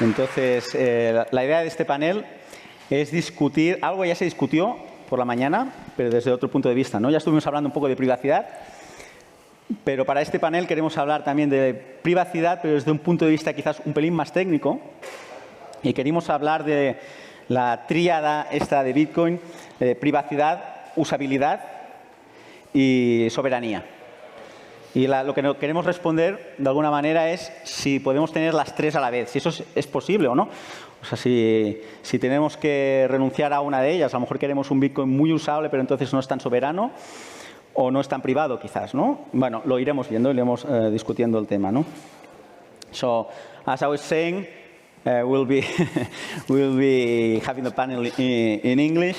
Entonces, la idea de este panel es discutir, algo ya se discutió por la mañana, pero desde otro punto de vista, ¿no? Ya estuvimos hablando un poco de privacidad, pero para este panel queremos hablar también de privacidad, pero desde un punto de vista quizás un pelín más técnico. Y queremos hablar de la tríada esta de Bitcoin, privacidad, usabilidad y soberanía. Y lo que queremos responder, de alguna manera, es si podemos tener las tres a la vez, si eso es posible o no. O sea, si tenemos que renunciar a una de ellas, a lo mejor queremos un Bitcoin muy usable, pero entonces no es tan soberano o no es tan privado, quizás, ¿no? Bueno, lo iremos viendo, iremos discutiendo el tema, ¿no? So, as I was saying, we'll be having the panel in English.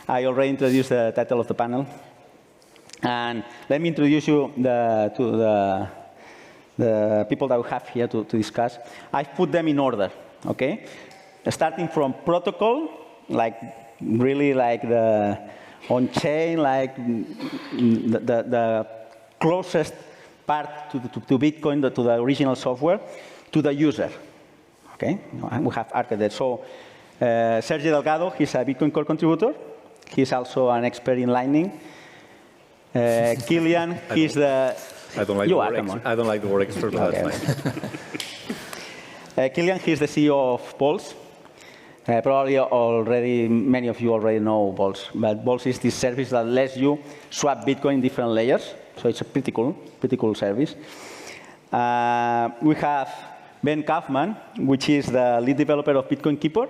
I already introduced the title of the panel. And let me introduce you to the people that we have here to discuss. I've put them in order, okay? Starting from protocol, like really like the on-chain, like the closest part to Bitcoin, to the original software, to the user, okay? We have architects. So Sergio Delgado, he's a Bitcoin core contributor. He's also an expert in Lightning. Kilian, he's the... I don't like the word expert, but okay. that's fine. Kilian, he's the CEO of POLES. Probably many of you already know POLES, but POLES is this service that lets you swap Bitcoin in different layers. So it's a pretty cool service. We have Ben Kaufman, which is the lead developer of Bitcoin Keeper,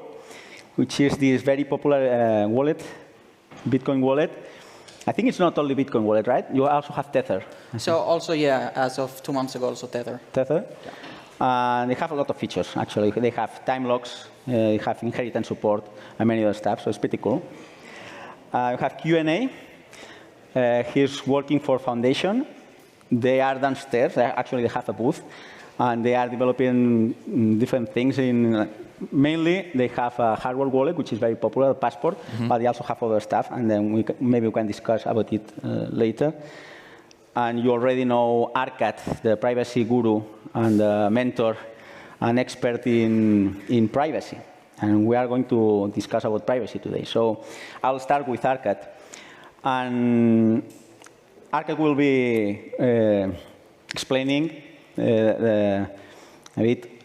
which is this very popular wallet, Bitcoin wallet. I think it's not only Bitcoin wallet, right? You also have Tether. So also, yeah, as of 2 months ago, also Tether. Tether? Yeah. They have a lot of features, actually. They have time locks, they have inheritance support, and many other stuff, so it's pretty cool. We have Q&A. He's working for Foundation. They are downstairs. Actually, they have a booth. And they are developing different things. Mainly, they have a hardware wallet, which is very popular, Passport, but they also have other stuff, and then maybe we can discuss about it later. And you already know Arcad, the privacy guru and mentor and expert in privacy. And we are going to discuss about privacy today. So I'll start with Arcad. And Arcad will be explaining a bit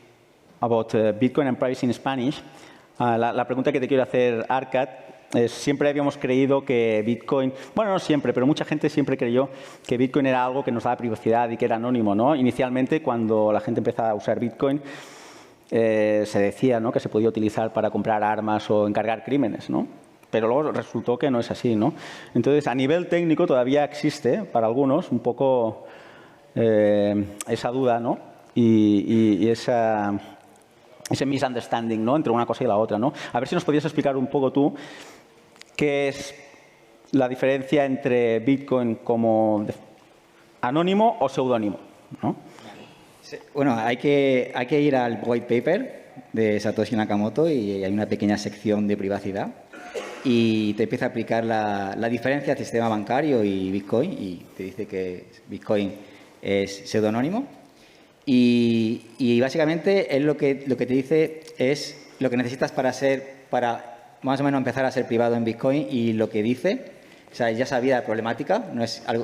about Bitcoin and privacy in Spanish. La pregunta que te quiero hacer, Arcad, es, siempre habíamos creído que Bitcoin, bueno, no siempre, pero mucha gente siempre creyó que Bitcoin era algo que nos daba privacidad y que era anónimo, ¿no? Inicialmente, cuando la gente empezaba a usar Bitcoin, se decía, ¿no?, que se podía utilizar para comprar armas o encargar crímenes, ¿no? Pero luego resultó que no es así, ¿no? Entonces, a nivel técnico todavía existe, para algunos, un poco esa duda, ¿no? Y ese misunderstanding, ¿no?, entre una cosa y la otra, ¿no? A ver si nos podías explicar un poco tú qué es la diferencia entre Bitcoin como anónimo o seudónimo, ¿no? Bueno, hay que ir al white paper de Satoshi Nakamoto y hay una pequeña sección de privacidad y te empieza a aplicar la diferencia entre sistema bancario y Bitcoin y te dice que Bitcoin es pseudonónimo y básicamente él lo que te dice es lo que necesitas para más o menos empezar a ser privado en Bitcoin y lo que dice, o sea, ya sabía la problemática,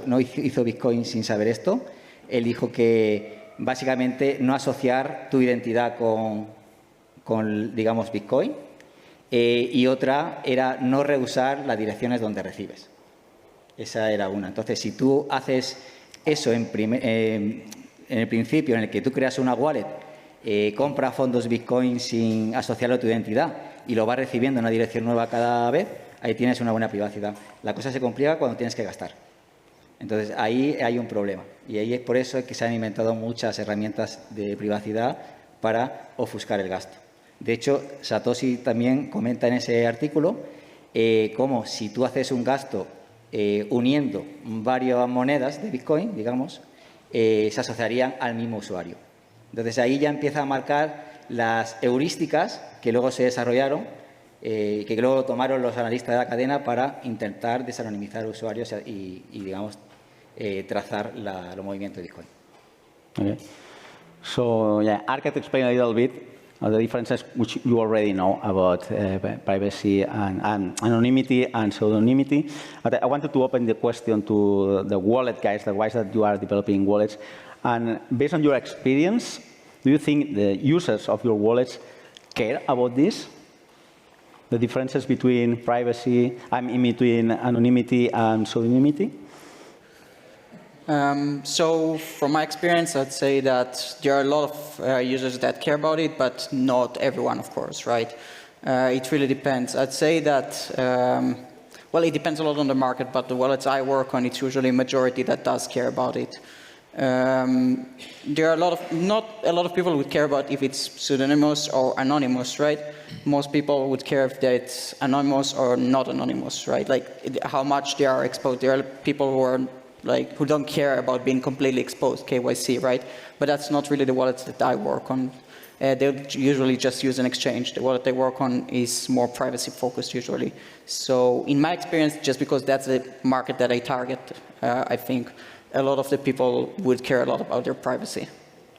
no hizo Bitcoin sin saber esto. Él dijo que básicamente no asociar tu identidad con digamos, Bitcoin y otra era no reusar las direcciones donde recibes. Esa era una. Entonces, si tú haces eso en el principio, en el que tú creas una wallet, compra fondos Bitcoin sin asociarlo a tu identidad y lo vas recibiendo en una dirección nueva cada vez, ahí tienes una buena privacidad. La cosa se complica cuando tienes que gastar. Entonces, ahí hay un problema. Y ahí es por eso que se han inventado muchas herramientas de privacidad para ofuscar el gasto. De hecho, Satoshi también comenta en ese artículo cómo si tú haces un gasto uniendo varias monedas de Bitcoin, digamos, se asociarían al mismo usuario. Entonces, ahí ya empieza a marcar las heurísticas que luego se desarrollaron, que luego tomaron los analistas de la cadena para intentar desanonimizar usuarios y digamos, trazar los movimientos de Bitcoin. Okay. So, yeah, Arcad explained a little bit the differences which you already know about privacy and anonymity and pseudonymity. But I wanted to open the question to the wallet guys, the guys that you are developing wallets. And based on your experience, do you think the users of your wallets care about this? The differences between privacy, between anonymity and pseudonymity? So from my experience, I'd say that there are a lot of users that care about it, but not everyone, of course, right? It really depends. I'd say that, well, it depends a lot on the market, but the wallets I work on, it's usually a majority that does care about it. There are not a lot of people would care about if it's pseudonymous or anonymous, right? Most people would care if it's anonymous or not anonymous, right? Like how much they are exposed. There are people who are who don't care about being completely exposed, KYC, right? But that's not really the wallets that I work on. They usually just use an exchange. The wallet they work on is more privacy focused usually. So in my experience, just because that's the market that I target, I think a lot of the people would care a lot about their privacy.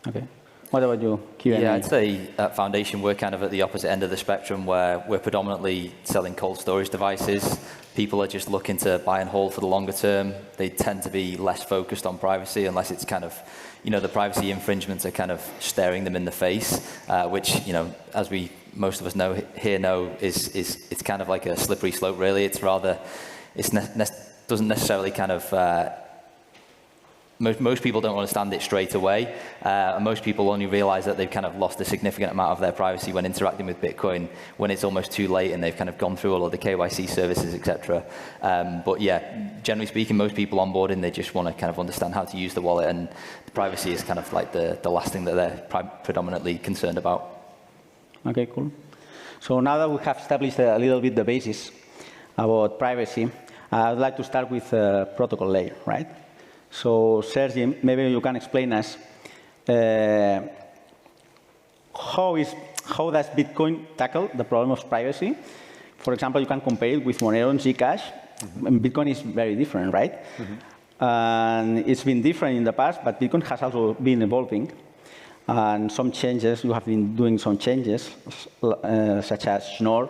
Okay. What about you, Q&A? Yeah, I'd say at Foundation we're kind of at the opposite end of the spectrum where we're predominantly selling cold storage devices. People are just looking to buy and hold for the longer term. They tend to be less focused on privacy unless it's kind of, the privacy infringements are kind of staring them in the face, which, as most of us know, it's kind of like a slippery slope really. It's rather, doesn't necessarily kind of, most people don't understand it straight away. And most people only realize that they've kind of lost a significant amount of their privacy when interacting with Bitcoin when it's almost too late and they've kind of gone through all of the KYC services, etc. But yeah, generally speaking, most people onboarding, they just want to kind of understand how to use the wallet, and the privacy is kind of like the last thing that they're predominantly concerned about. Okay, cool. So now that we have established a little bit the basis about privacy, I'd like to start with the protocol layer, right? So, Sergi, maybe you can explain us how does Bitcoin tackle the problem of privacy? For example, you can compare it with Monero and Zcash. Mm-hmm. Bitcoin is very different, right? Mm-hmm. And it's been different in the past, but Bitcoin has also been evolving. And some changes, you have been doing some changes, such as Schnorr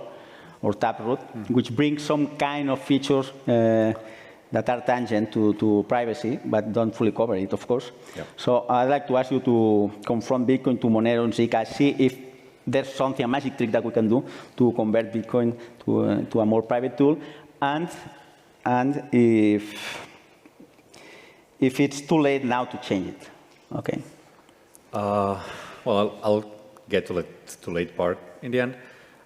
or Taproot, mm-hmm. which bring some kind of features that are tangent to privacy, but don't fully cover it, of course. Yep. So I'd like to ask you to confront Bitcoin to Monero and Zcash, see if there's something, a magic trick that we can do to convert Bitcoin to a more private tool, and if it's too late now to change it. Okay. Well, I'll get to the too late part in the end.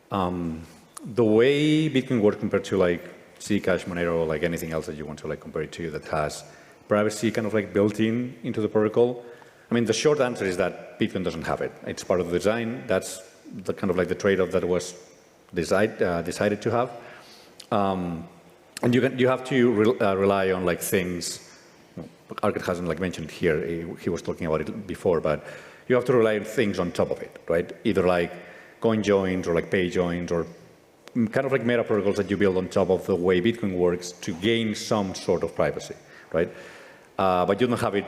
The way Bitcoin works compared to Zcash, Monero, anything else that you want to compare it to that has privacy kind of built into the protocol. I mean, the short answer is that Bitcoin doesn't have it. It's part of the design. That's the kind of the trade-off that was decided to have. And you have to rely on things. Arcad hasn't mentioned here. He was talking about it before, but you have to rely on things on top of it, right? Either coin joins or pay joins or kind of meta protocols that you build on top of the way Bitcoin works to gain some sort of privacy, right? But you don't have it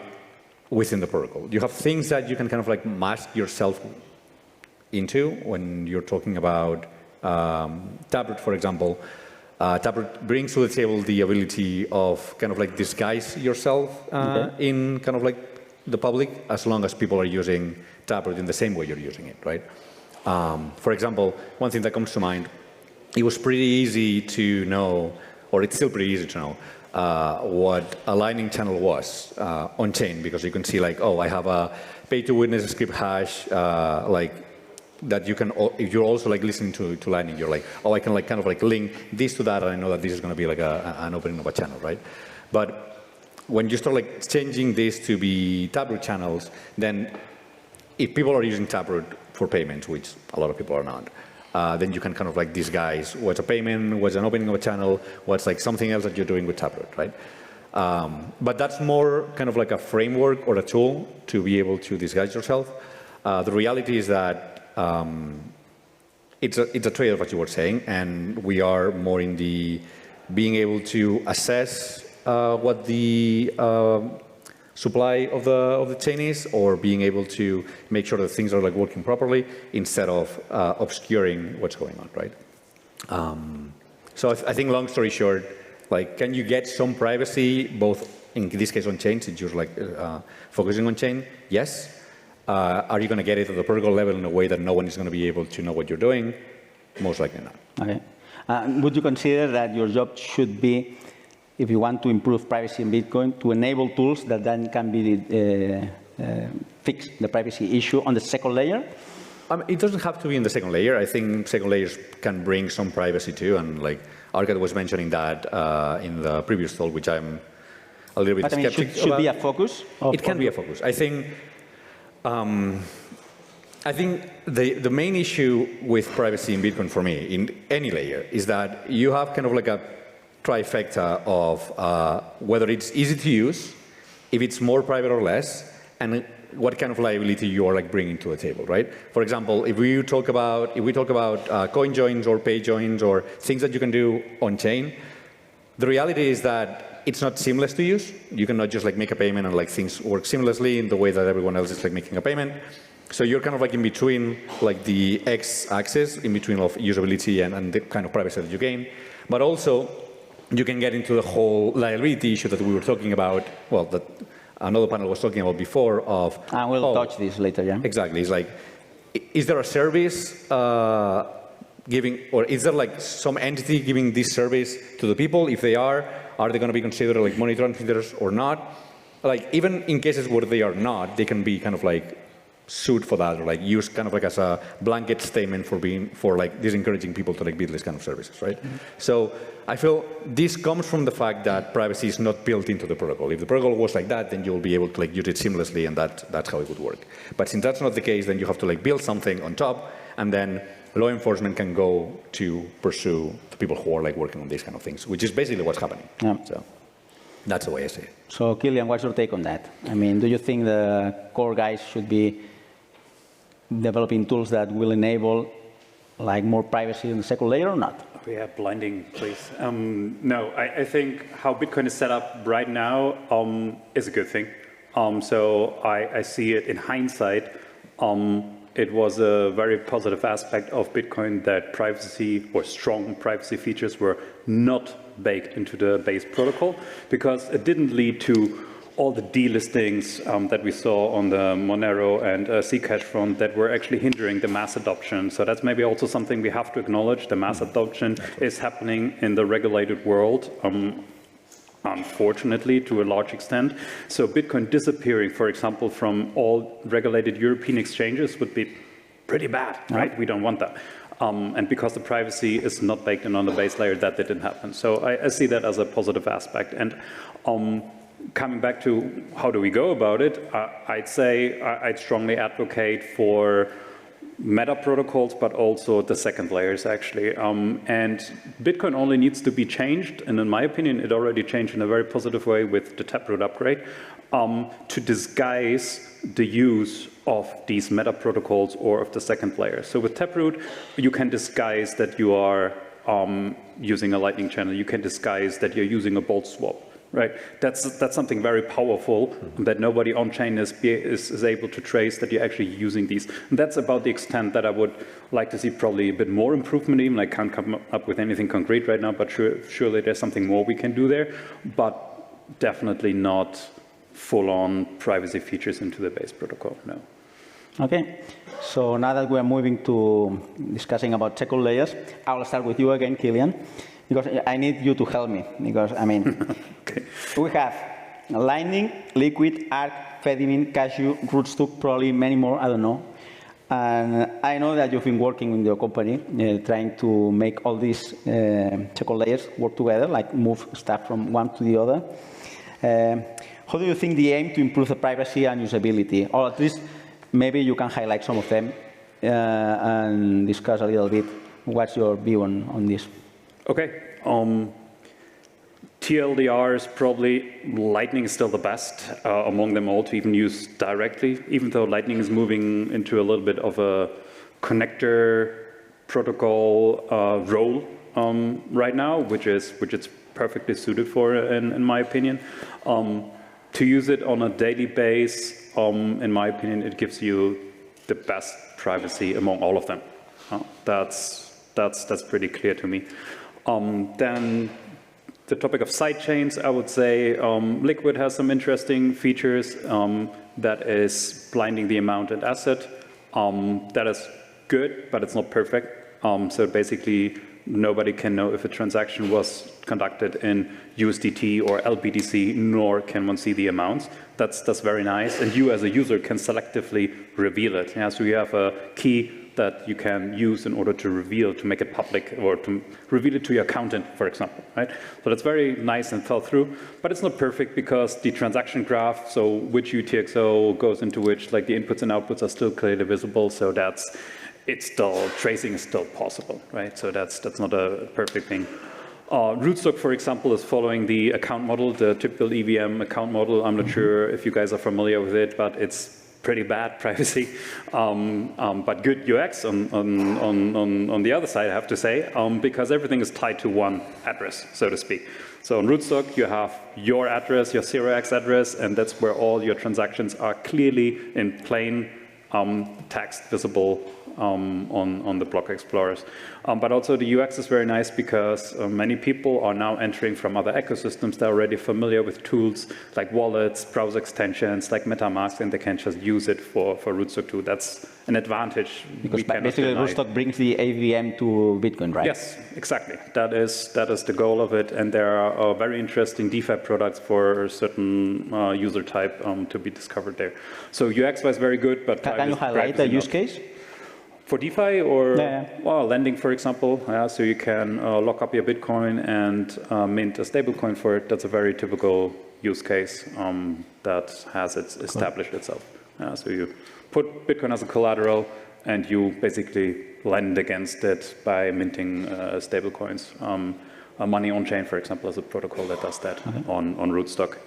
within the protocol. You have things that you can kind of mask yourself into when you're talking about Taproot, for example. Taproot brings to the table the ability of kind of disguise yourself in kind of the public, as long as people are using Taproot in the same way you're using it, right? For example, one thing that comes to mind, it was pretty easy to know, or it's still pretty easy to know, what a lightning channel was on-chain, because you can see oh, I have a pay-to-witness script hash, that you can, if you're also listening to Lightning, you're oh, I can kind of link this to that, and I know that this is going to be an opening of a channel, right? But when you start changing this to be Taproot channels, then if people are using Taproot for payments, which a lot of people are not, then you can kind of disguise what's a payment, what's an opening of a channel, what's something else that you're doing with Taproot, right? But that's more kind of a framework or a tool to be able to disguise yourself. The reality is that it's a trade-off, as you were saying, and we are more in the being able to assess what the supply of the chain is, or being able to make sure that things are like working properly instead of obscuring what's going on, right? So I think, long story short, like, can you get some privacy, both in this case on chain, since you're like focusing on chain? Yes. Are you going to get it at the protocol level in a way that no one is going to be able to know what you're doing? Most likely not. Okay. Would you consider that your job should be, if you want to improve privacy in Bitcoin, to enable tools that then can be fix the privacy issue on the second layer? It doesn't have to be in the second layer. I think second layers can bring some privacy too, and like Arcad was mentioning that in the previous talk, which I'm a little bit but, skeptical about. Should be a focus? It can be a focus. I think the main issue with privacy in Bitcoin for me, in any layer, is that you have kind of like a trifecta of whether it's easy to use, if it's more private or less, and what kind of liability you are like bringing to the table, right? For example, if we talk about coin joins or pay joins or things that you can do on chain, the reality is that it's not seamless to use. You cannot just like make a payment and like things work seamlessly in the way that everyone else is like making a payment. So you're kind of like in between like the x-axis, in between of usability and the kind of privacy that you gain. But also, you can get into the whole liability issue that we were talking about, well, that another panel was talking about before of... And we'll touch this later, yeah? Exactly. It's like, is there a service giving, or is there like some entity giving this service to the people? If they are they going to be considered like money transmitters or not? Like, even in cases where they are not, they can be kind of like sued for that, or like used kind of like as a blanket statement for like disencouraging people to like build this kind of services, right? Mm-hmm. So I feel this comes from the fact that privacy is not built into the protocol. If the protocol was like that, then you'll be able to like use it seamlessly, and that's how it would work. But since that's not the case, then you have to like build something on top, and then law enforcement can go to pursue the people who are like working on these kind of things, which is basically what's happening. Yeah. So that's the way I see it. So Kilian, what's your take on that? I mean, do you think the core guys should be developing tools that will enable like more privacy in the second layer or not? Yeah, blinding, please. No, I think how Bitcoin is set up right now is a good thing. So I see it in hindsight. It was a very positive aspect of Bitcoin that privacy or strong privacy features were not baked into the base protocol, because it didn't lead to all the delistings that we saw on the Monero and Zcash front that were actually hindering the mass adoption. So that's maybe also something we have to acknowledge. The mass adoption is happening in the regulated world, unfortunately, to a large extent. So Bitcoin disappearing, for example, from all regulated European exchanges would be pretty bad, right? We don't want that. And because the privacy is not baked in on the base layer, that didn't happen. So I see that as a positive aspect. And coming back to how do we go about it, I'd say I'd strongly advocate for meta protocols, but also the second layers, actually. And Bitcoin only needs to be changed, and in my opinion, it already changed in a very positive way with the Taproot upgrade, to disguise the use of these meta protocols or of the second layer. So with Taproot, you can disguise that you are using a Lightning channel. You can disguise that you're using a bolt swap. Right, that's something very powerful that nobody on-chain is able to trace, that you're actually using these. And that's about the extent that I would like to see probably a bit more improvement even. I can't come up with anything concrete right now, but surely there's something more we can do there, but definitely not full-on privacy features into the base protocol, no. Okay, so now that we're moving to discussing about second layers, I'll start with you again, Kilian. Because I need you to help me, because, I mean, okay. We have Lightning, Liquid, Arc, Fedimin, Cashew, Rootstock, probably many more, I don't know. And I know that you've been working in your company, trying to make all these second layers work together, like move stuff from one to the other. How do you think the aim to improve the privacy and usability, or at least maybe you can highlight some of them and discuss a little bit what's your view on this? Okay, TLDR is probably, Lightning is still the best among them all to even use directly, even though Lightning is moving into a little bit of a connector protocol role right now, which it's perfectly suited for, in my opinion. To use it on a daily basis, in my opinion, it gives you the best privacy among all of them. That's pretty clear to me. Then the topic of sidechains, I would say Liquid has some interesting features that is blinding the amount and asset. That is good, but it's not perfect. So basically, nobody can know if a transaction was conducted in USDT or LBTC, nor can one see the amounts. That's very nice. And you as a user can selectively reveal it. Yeah, so you have a key that you can use in order to reveal, to make it public, or to reveal it to your accountant, for example, right? So that's very nice and thought through, but it's not perfect because the transaction graph, so which UTXO goes into which, like the inputs and outputs are still clearly visible, so tracing is still possible, right? So that's not a perfect thing. Rootstock, for example, is following the account model, the typical EVM account model. I'm not sure if you guys are familiar with it, but it's pretty bad privacy, but good UX on the other side, I have to say, because everything is tied to one address, so to speak. So on Rootstock, you have your address, your 0x address, and that's where all your transactions are clearly in plain text visible on the block explorers. But also the UX is very nice because many people are now entering from other ecosystems. They're already familiar with tools like wallets, browser extensions, like MetaMask, and they can just use it for Rootstock too. That's an advantage. Because basically Rootstock brings the AVM to Bitcoin, right? Yes, exactly. That is the goal of it. And there are very interesting DeFi products for a certain user type to be discovered there. So UX-wise, very good. But can you highlight the use case? For DeFi or well, lending, for example, so you can lock up your Bitcoin and mint a stablecoin for it. That's a very typical use case that has established itself. So you put Bitcoin as a collateral and you basically lend against it by minting stablecoins. Money on chain, for example, is a protocol that does that on Rootstock.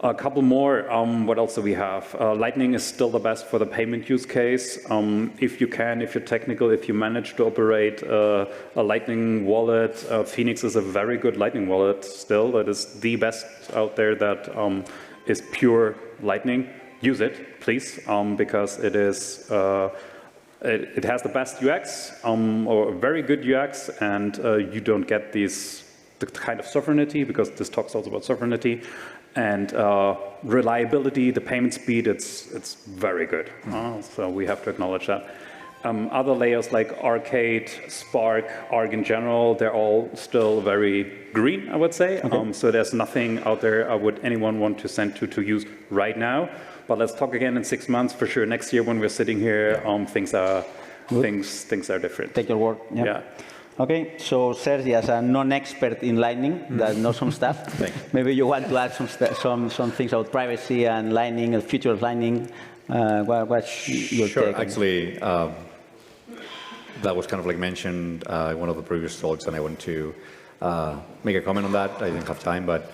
A couple more, what else do we have? Lightning is still the best for the payment use case. If you can, if you're technical, if you manage to operate a Lightning wallet, Phoenix is a very good Lightning wallet still. That is the best out there that is pure Lightning. Use it, please, because it is it has the best UX, or very good UX, and you don't get the kind of sovereignty, because this talks also about sovereignty. And reliability, the payment speed, it's very good. So we have to acknowledge that. Other layers like Arcade, Spark, Arc in general, they're all still very green, I would say. So there's nothing out there anyone want to send to use right now. But let's talk again in 6 months for sure. Next year when we're sitting here, things are different. Take your word. Yeah. Okay, so Sergi, as a non-expert in Lightning that knows some stuff, maybe you want to add some things about privacy and Lightning, the future of Lightning. What's your take? Sure, actually, that was kind of like mentioned in one of the previous talks, and I want to make a comment on that. I didn't have time, but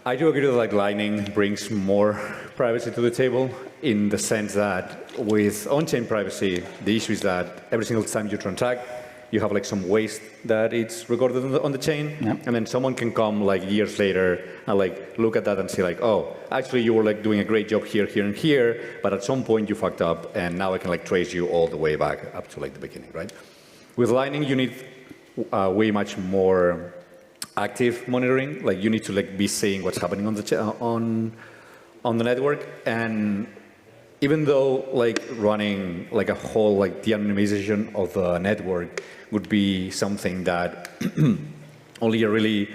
I do agree that like Lightning brings more privacy to the table in the sense that with on-chain privacy, the issue is that every single time you transact, you have like some waste that it's recorded on the chain, and then someone can come like years later and like look at that and say like, oh, actually you were like doing a great job here, here, and here, but at some point you fucked up, and now I can like trace you all the way back up to like the beginning, right? With Lightning, you need way much more active monitoring. Like you need to like be seeing what's happening on the network, and even though like running like a whole like de-anonymization of the network would be something that only a really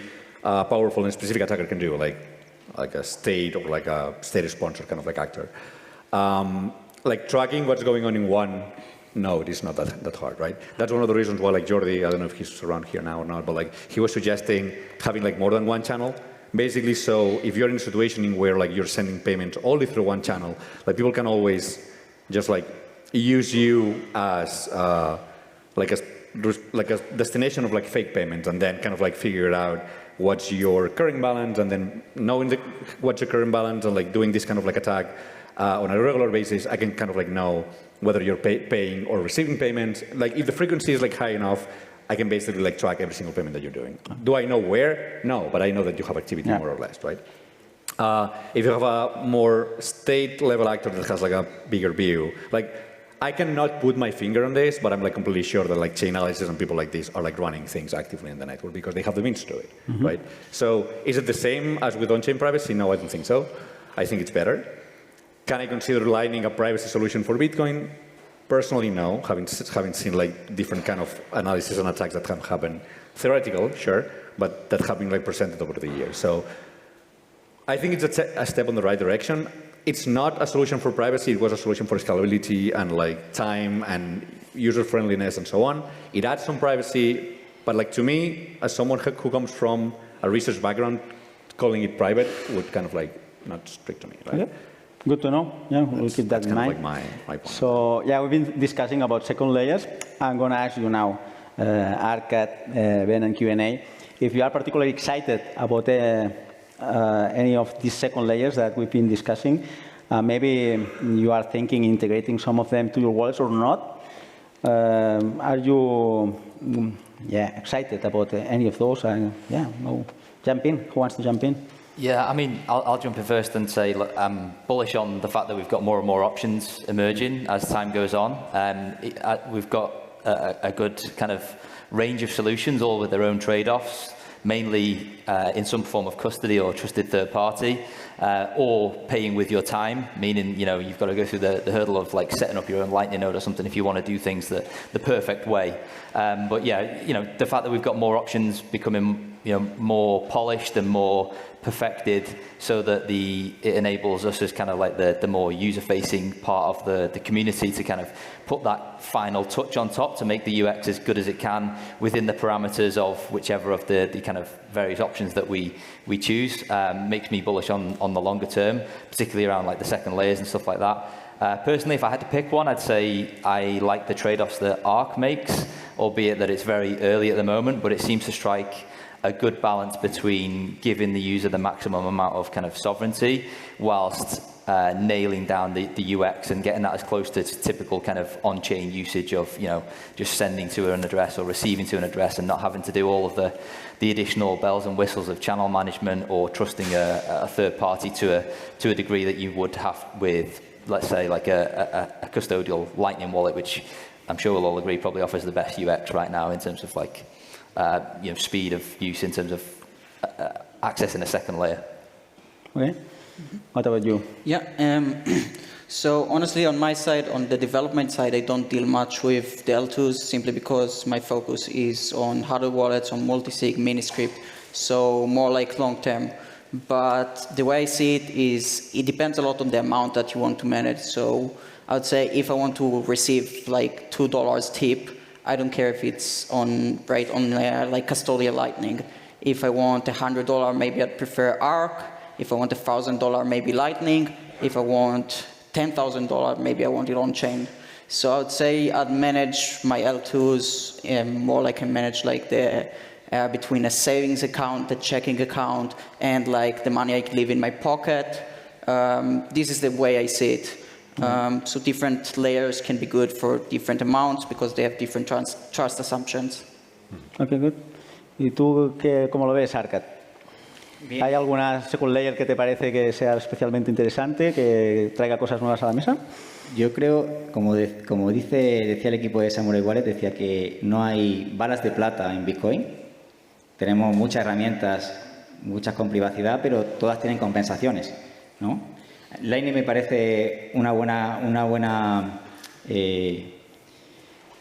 powerful and specific attacker can do, like a state or like a state-sponsored kind of like actor. Like tracking what's going on in one node is not that hard, right? That's one of the reasons why like Jordi, I don't know if he's around here now or not, but like he was suggesting having like more than one channel. Basically, so if you're in a situation in where like you're sending payments only through one channel, like people can always just like use you as like a destination of like fake payments, and then kind of like figure out what's your current balance, and then knowing what's your current balance and like doing this kind of like attack on a regular basis, I can kind of like know whether you're paying or receiving payments. Like if the frequency is like high enough, I can basically like track every single payment that you're doing. Do I know where? No, but I know that you have activity more or less, right? If you have a more state-level actor that has like a bigger view, like I cannot put my finger on this, but I'm like completely sure that like chain analysis and people like this are like running things actively in the network because they have the means to do it, right? So is it the same as with on-chain privacy? No, I don't think so. I think it's better. Can I consider lining a privacy solution for Bitcoin? Personally, no, having seen like different kind of analysis and attacks that have happened. Theoretical, sure, but that have been like presented over the years. So I think it's a step in the right direction. It's not a solution for privacy. It was a solution for scalability and like time and user friendliness and so on. It adds some privacy, but like to me, as someone who comes from a research background, calling it private would kind of like not speak to me, right? Okay. Good to know. Yeah, we'll keep that in mind. Like my point. So yeah, we've been discussing about second layers. I'm going to ask you now, Arcad, Ben, and Q&A, if you are particularly excited about any of these second layers that we've been discussing. Maybe you are thinking integrating some of them to your wallets or not. Are you excited about any of those? Jump in. Who wants to jump in? Yeah, I mean, I'll jump in first and say, look, I'm bullish on the fact that we've got more and more options emerging as time goes on. We've got a good kind of range of solutions, all with their own trade-offs, mainly in some form of custody or trusted third party, or paying with your time, meaning, you know, you've got to go through the hurdle of like setting up your own Lightning node or something if you want to do things the perfect way. But yeah, you know, the fact that we've got more options becoming, you know, more polished and more perfected, so that it enables us as kind of like the more user-facing part of the community to kind of put that final touch on top to make the UX as good as it can within the parameters of whichever of the kind of various options that we choose. Makes me bullish on the longer term, particularly around like the second layers and stuff like that. Personally, if I had to pick one, I'd say I like the trade-offs that Arc makes, albeit that it's very early at the moment, but it seems to strike a good balance between giving the user the maximum amount of kind of sovereignty whilst nailing down the UX and getting that as close to typical kind of on-chain usage of, you know, just sending to an address or receiving to an address and not having to do all of the additional bells and whistles of channel management or trusting a third party to a degree that you would have with, let's say, like a custodial Lightning wallet, which I'm sure we'll all agree probably offers the best UX right now in terms of like you know, speed of use in terms of accessing a second layer. Okay. What about you? Yeah. So honestly, on my side, on the development side, I don't deal much with the L2s simply because my focus is on hardware wallets, on multi-sig, mini-script, so more like long-term. But the way I see it is, it depends a lot on the amount that you want to manage. So I would say if I want to receive like $2 tip, I don't care if it's on like custodial Lightning. If I want $100, maybe I'd prefer Arc. If I want $1,000, maybe Lightning. If I want $10,000, maybe I want it on-chain. So I would say I'd manage my L2s more like I manage like the between a savings account, a checking account, and like the money I leave in my pocket. This is the way I see it. So different layers can be good for different amounts because they have different trust assumptions. Okay, good. ¿Y tú cómo lo ves, Arcad? Bien. ¿Hay alguna second layer que te parece que sea especialmente interesante, que traiga cosas nuevas a la mesa? Yo creo, como decía el equipo de Samurai Wallet, decía que no hay balas de plata en Bitcoin. Tenemos muchas herramientas, muchas con privacidad, pero todas tienen compensaciones, ¿no? Lightning me parece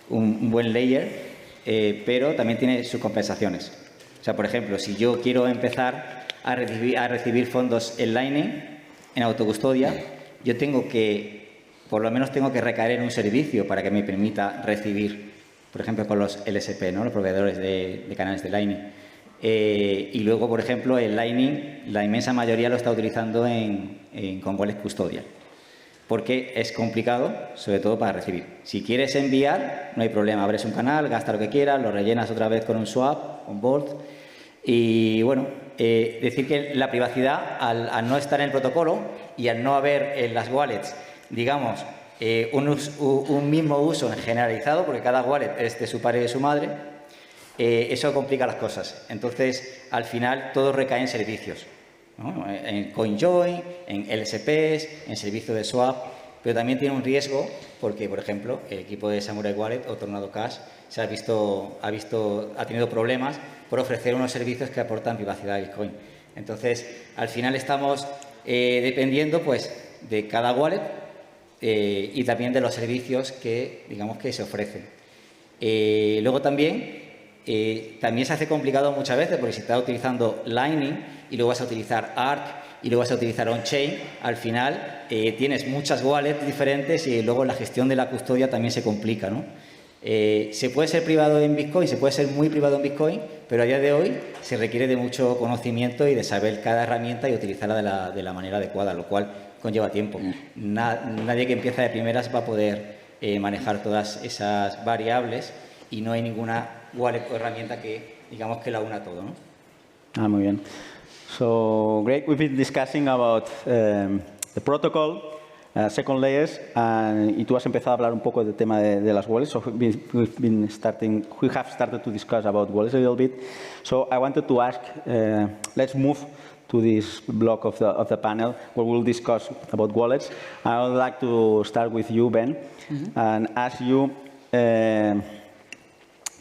un buen layer, pero también tiene sus compensaciones. O sea, por ejemplo, si yo quiero empezar a recibir fondos en Lightning, en autocustodia, yo por lo menos tengo que recaer en un servicio para que me permita recibir, por ejemplo, con los LSP, ¿no? Los proveedores de canales de Lightning. Y luego, por ejemplo, el Lightning, la inmensa mayoría lo está utilizando con wallet custodial, porque es complicado, sobre todo para recibir. Si quieres enviar, no hay problema, abres un canal, gasta lo que quieras, lo rellenas otra vez con un swap, un Bolt. Y bueno, decir que la privacidad, al no estar en el protocolo y al no haber en las wallets, digamos, un mismo uso generalizado, porque cada wallet es de su padre y de su madre, eso complica las cosas. Entonces, al final, todo recae en servicios. ¿no? En CoinJoin, en LSPs, en servicios de swap, pero también tiene un riesgo porque, por ejemplo, el equipo de Samurai Wallet o Tornado Cash ha tenido problemas por ofrecer unos servicios que aportan privacidad a Bitcoin. Entonces, al final estamos dependiendo pues, de cada wallet y también de los servicios que, digamos, que se ofrecen. Luego también se hace complicado muchas veces porque si estás utilizando Lightning y luego vas a utilizar Arc y luego vas a utilizar on-chain, al final tienes muchas wallets diferentes y luego la gestión de la custodia también se complica, ¿no? Se puede ser privado en Bitcoin, se puede ser muy privado en Bitcoin, pero a día de hoy se requiere de mucho conocimiento y de saber cada herramienta y utilizarla de la manera adecuada, lo cual conlleva tiempo. Nadie que empieza de primeras va a poder manejar todas esas variables y no hay ninguna wallet o herramienta que, digamos, que la una todo, ¿no? Ah, muy bien. So, great. We've been discussing about the protocol, second layers, and y tú has empezado a hablar un poco del tema de las wallets. So we have started to discuss about wallets a little bit. So I wanted to ask, let's move to this block of the panel where we'll discuss about wallets. I would like to start with you, Ben, and ask you,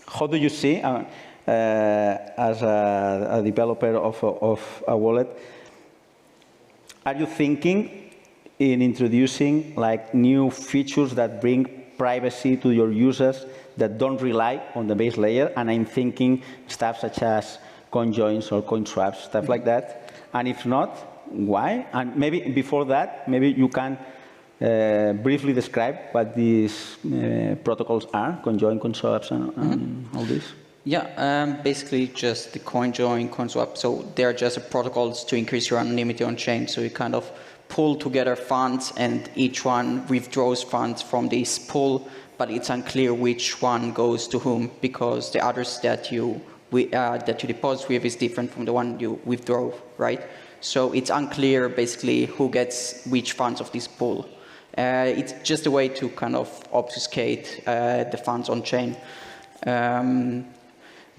how do you see, as a developer of a wallet, are you thinking in introducing like new features that bring privacy to your users that don't rely on the base layer? And I'm thinking stuff such as coin joins or coin swaps, stuff like that. And if not, why? And maybe before that, maybe you can briefly describe what these protocols are, coin join, coin swaps, and all this. Yeah, basically just the coin join, coin swap. So they're just protocols to increase your anonymity on chain. So you kind of pull together funds and each one withdraws funds from this pool, but it's unclear which one goes to whom because the address that you deposit with is different from the one you withdraw, right? So it's unclear basically who gets which funds of this pool. It's just a way to kind of obfuscate the funds on chain.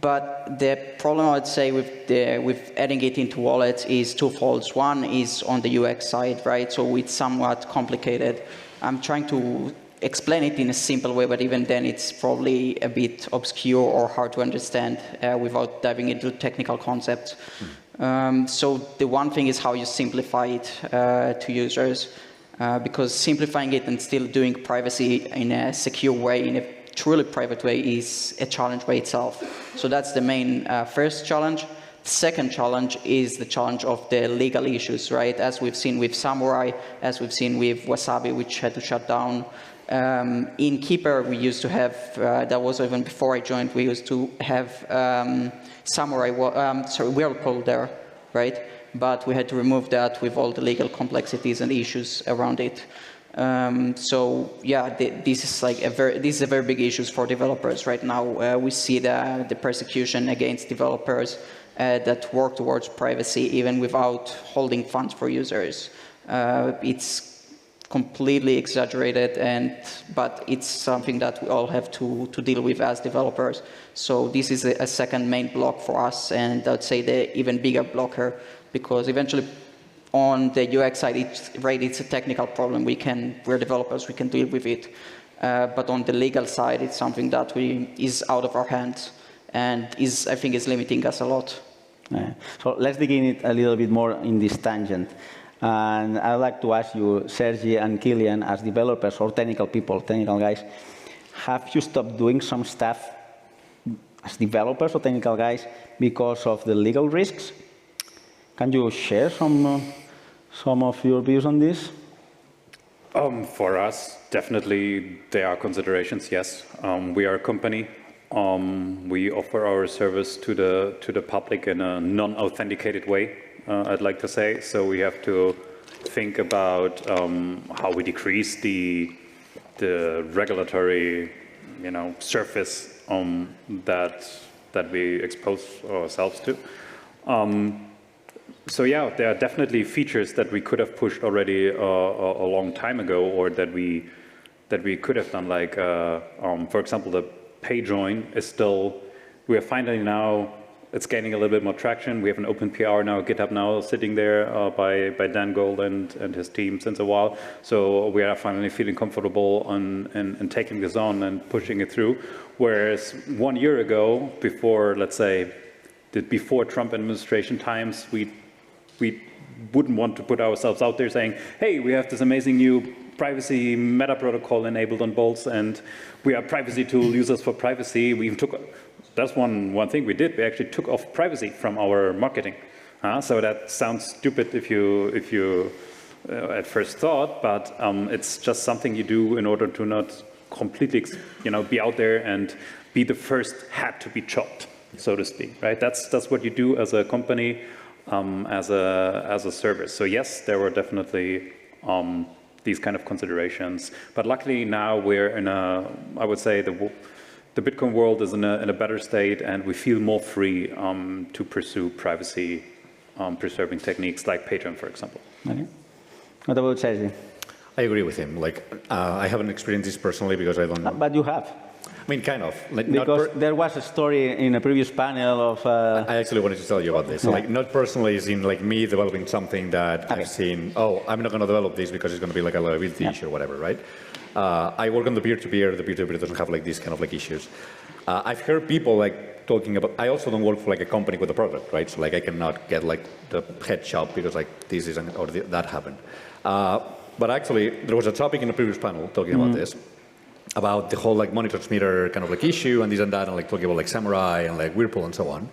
But the problem, I would say, with adding it into wallets is twofold. One is on the UX side, right? So it's somewhat complicated. I'm trying to explain it in a simple way, but even then it's probably a bit obscure or hard to understand without diving into technical concepts. So the one thing is how you simplify it to users, because simplifying it and still doing privacy in a secure way, in a truly private way, is a challenge by itself. So that's the main first challenge. The second challenge is the challenge of the legal issues, right? As we've seen with Samurai, as we've seen with Wasabi, which had to shut down. In Keeper, we used to have, that was even before I joined, we used to have Whirlpool there, right? But we had to remove that with all the legal complexities and issues around it. So yeah, this is like a very big issue for developers right now. We see the persecution against developers that work towards privacy even without holding funds for users. It's completely exaggerated, but it's something that we all have to deal with as developers. So this is a second main block for us, and I'd say the even bigger blocker, because eventually on the UX side, it's a technical problem. We're developers, we can deal with it. But on the legal side, it's something that is out of our hands and I think is limiting us a lot. So let's dig in it a little bit more in this tangent. And I'd like to ask you, Sergi and Kilian, as developers or technical people, technical guys, have you stopped doing some stuff as developers or technical guys because of the legal risks? Can you share some of your views on this? For us, definitely there are considerations, yes. We are a company. We offer our service to the public in a non-authenticated way, I'd like to say. So we have to think about how we decrease the regulatory, surface that we expose ourselves to. So yeah, there are definitely features that we could have pushed already a long time ago, or that we could have done. Like, for example, the pay join is still. We are finding now it's gaining a little bit more traction. We have an open PR now, GitHub now, sitting there by Dan Gold and his team since a while. So we are finally feeling comfortable in taking this on and pushing it through. Whereas 1 year ago, before, let's say, before Trump administration times, we wouldn't want to put ourselves out there saying, hey, we have this amazing new privacy meta protocol enabled on Bolts, and we are privacy tool users for privacy. We even took, that's one thing we did. We actually took off privacy from our marketing. So that sounds stupid if you at first thought, but it's just something you do in order to not completely, be out there and be the first hat to be chopped, so to speak, right? That's what you do as a company, as a service. So yes, there were definitely these kind of considerations, but luckily now we're in I would say the Bitcoin world is in a better state, and we feel more free to pursue privacy preserving techniques like Patreon, for example. Okay. What about Sergi? I agree with him. Like, I haven't experienced this personally because I don't know. But you have. I mean, kind of. Like, because there was a story in a previous panel of... I actually wanted to tell you about this. Yeah. Like, not personally, as in like me developing something that I've seen, I'm not going to develop this because it's going to be like a liability issue or whatever, right? I work on the peer-to-peer. The peer-to-peer doesn't have like these kind of like issues. I've heard people like talking about, I also don't work for like a company with a product, right? So like I cannot get like the head shop because like this isn't, or that happened. But actually, there was a topic in the previous panel talking about this, about the whole like money transmitter kind of like issue and this and that, and like talking about like Samurai and like Whirlpool and so on.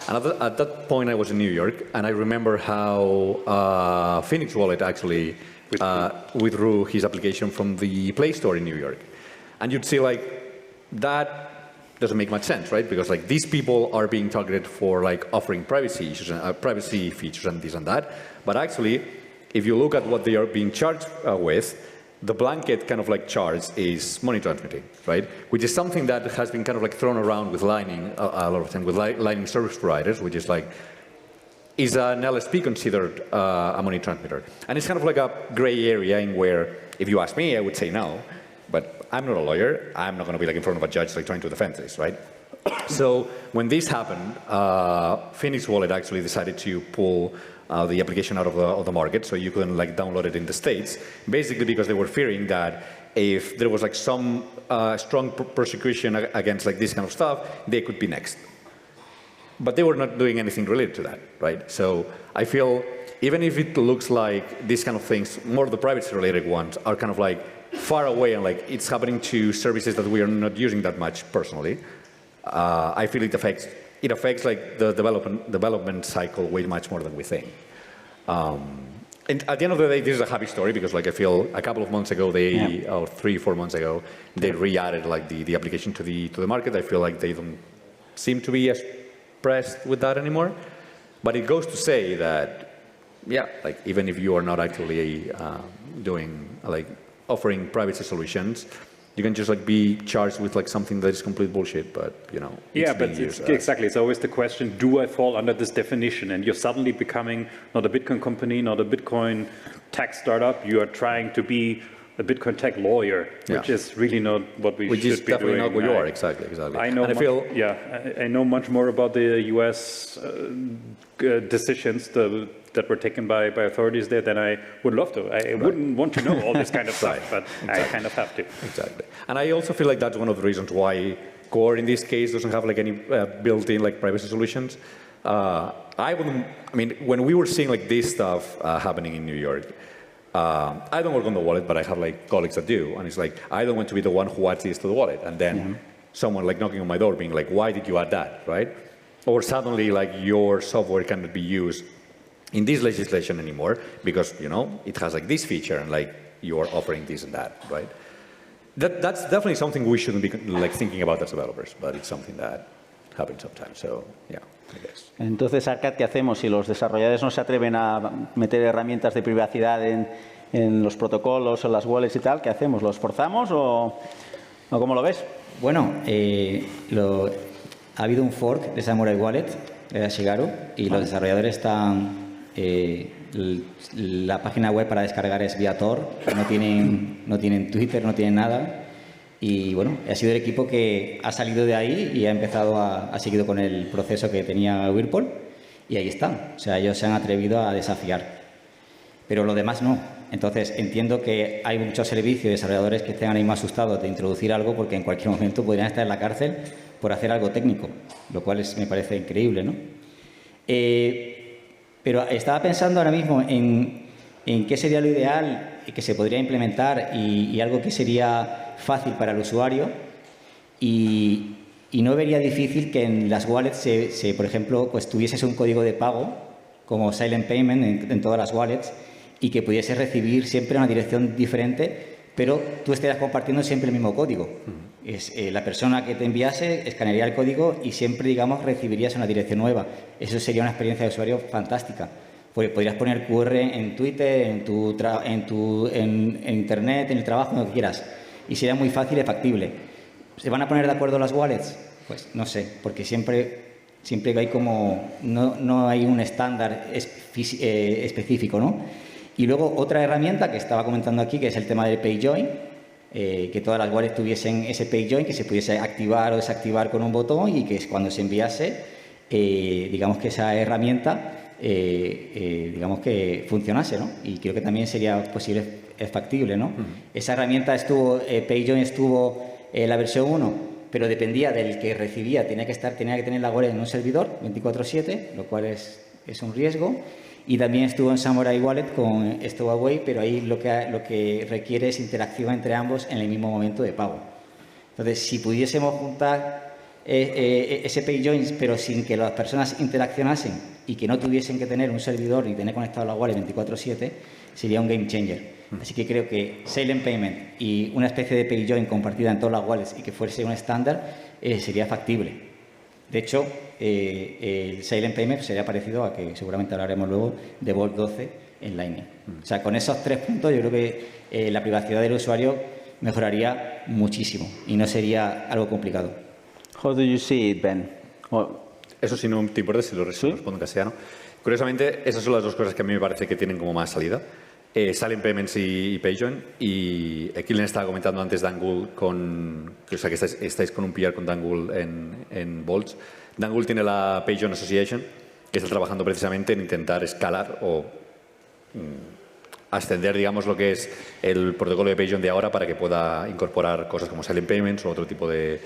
And at that point, I was in New York, and I remember how Phoenix Wallet actually withdrew his application from the Play Store in New York. And you'd see like that doesn't make much sense, right? Because like these people are being targeted for like offering privacy issues, privacy features and this and that. But actually, if you look at what they are being charged with, the blanket kind of like charge is money transmitting, right? Which is something that has been kind of like thrown around with Lightning a lot of time, with Lightning service providers, which is like, is an LSP considered a money transmitter? And it's kind of like a gray area in where, if you ask me, I would say no, but I'm not a lawyer. I'm not going to be like in front of a judge like trying to defend this, right? So when this happened, Phoenix Wallet actually decided to pull the application out of the market, so you couldn't like download it in the States, basically because they were fearing that if there was like some strong persecution against like this kind of stuff, they could be next. But they were not doing anything related to that, right? So I feel even if it looks like these kind of things, more of the privacy-related ones are kind of like far away and like it's happening to services that we are not using that much personally, I feel it affects like the development cycle way much more than we think. And at the end of the day, this is a happy story because like I feel a couple of months ago, or 3-4 months ago, they re-added like the application to the market. I feel like they don't seem to be as pressed with that anymore. But it goes to say that, yeah, like even if you are not actually doing like offering privacy solutions, you can just like be charged with like something that is complete bullshit, but you know. Yeah, but it's, exactly. It's always the question: do I fall under this definition? And you're suddenly becoming not a Bitcoin company, not a Bitcoin tech startup. You are trying to be a Bitcoin tech lawyer, which is really not what we should be doing. Which is definitely not what you are. Exactly. I know. I know much more about the U.S. Decisions that were taken by authorities there than I would love to. I wouldn't want to know all this kind of stuff, but I kind of have to. Exactly. And I also feel like that's one of the reasons why Core in this case doesn't have like any built-in like privacy solutions. I mean, when we were seeing like this stuff happening in New York, I don't work on the wallet, but I have like colleagues that do, and it's like I don't want to be the one who adds this to the wallet, and then someone like knocking on my door being like, "Why did you add that?" Right? Or suddenly like your software cannot be used in this legislation anymore because you know it has like this feature and like you are offering this and that, right? That's definitely something we shouldn't be like thinking about as developers, but it's something that happens sometimes. So yeah, I guess. Entonces, Arcad, ¿qué hacemos si los desarrolladores no se atreven a meter herramientas de privacidad en los protocolos, en las wallets y tal? ¿Qué hacemos? ¿Los forzamos o cómo lo ves? Bueno, ha habido un fork de Samurai Wallet, de Shigeru, y los desarrolladores están... la página web para descargar es vía Tor, no tienen Twitter, no tienen nada. Y bueno, ha sido el equipo que ha salido de ahí y ha empezado ha seguido con el proceso que tenía Whirlpool y ahí están. O sea, ellos se han atrevido a desafiar. Pero lo demás no. Entonces, entiendo que hay muchos servicios y desarrolladores que estén ahora mismo asustados de introducir algo porque en cualquier momento podrían estar en la cárcel por hacer algo técnico, lo cual me parece increíble, ¿no? Pero estaba pensando ahora mismo en qué sería lo ideal que se podría implementar y algo que sería fácil para el usuario y no vería difícil que en las wallets, por ejemplo, pues tuvieses un código de pago como Silent Payment en todas las wallets y que pudiese recibir siempre una dirección diferente, pero tú estarías compartiendo siempre el mismo código. La persona que te enviase escanearía el código y siempre, digamos, recibirías una dirección nueva. Eso sería una experiencia de usuario fantástica. Porque podrías poner QR en Twitter, en Internet, en el trabajo, donde quieras. Y sería muy fácil y factible. ¿Se van a poner de acuerdo las wallets? Pues no sé, porque siempre hay como... No hay un estándar específico, ¿no? Y luego otra herramienta que estaba comentando aquí, que es el tema del Pay Join, que todas las wallets tuviesen ese Pay Join, que se pudiese activar o desactivar con un botón y que cuando se enviase, digamos que esa herramienta... digamos que funcionase, ¿no? Y creo que también sería posible, es factible, ¿no? Esa herramienta PayJoin estuvo en la versión 1, pero dependía del que recibía, tenía que tener la wallet en un servidor 24/7, lo cual es un riesgo. Y también estuvo en Samurai Wallet con Stowaway, pero ahí lo que requiere es interacción entre ambos en el mismo momento de pago. Entonces, si pudiésemos juntar ese PayJoin, pero sin que las personas interaccionasen y que no tuviesen que tener un servidor ni tener conectado la wallet 24/7, sería un game changer. Así que creo que Silent Payment y una especie de PayJoin compartida en todas las wallets y que fuese un estándar sería factible. De hecho, el Silent Payment sería parecido a que seguramente hablaremos luego de WoB25 en Lightning. O sea, con esos 3 puntos yo creo que la privacidad del usuario mejoraría muchísimo y no sería algo complicado. How do you see it, Ben? Eso sí, no te importa si lo respondo en castellano. Curiosamente, esas son las dos cosas que a mí me parece que tienen como más salida. Silent Payments y PayJoin. Y aquí les estaba comentando antes Dangle o sea, que estáis con un PR con Dangle en Volts. Dangle tiene la PayJoin Association, que está trabajando precisamente en intentar escalar o ascender, digamos, lo que es el protocolo de PayJoin de ahora para que pueda incorporar cosas como Silent Payments o otro tipo de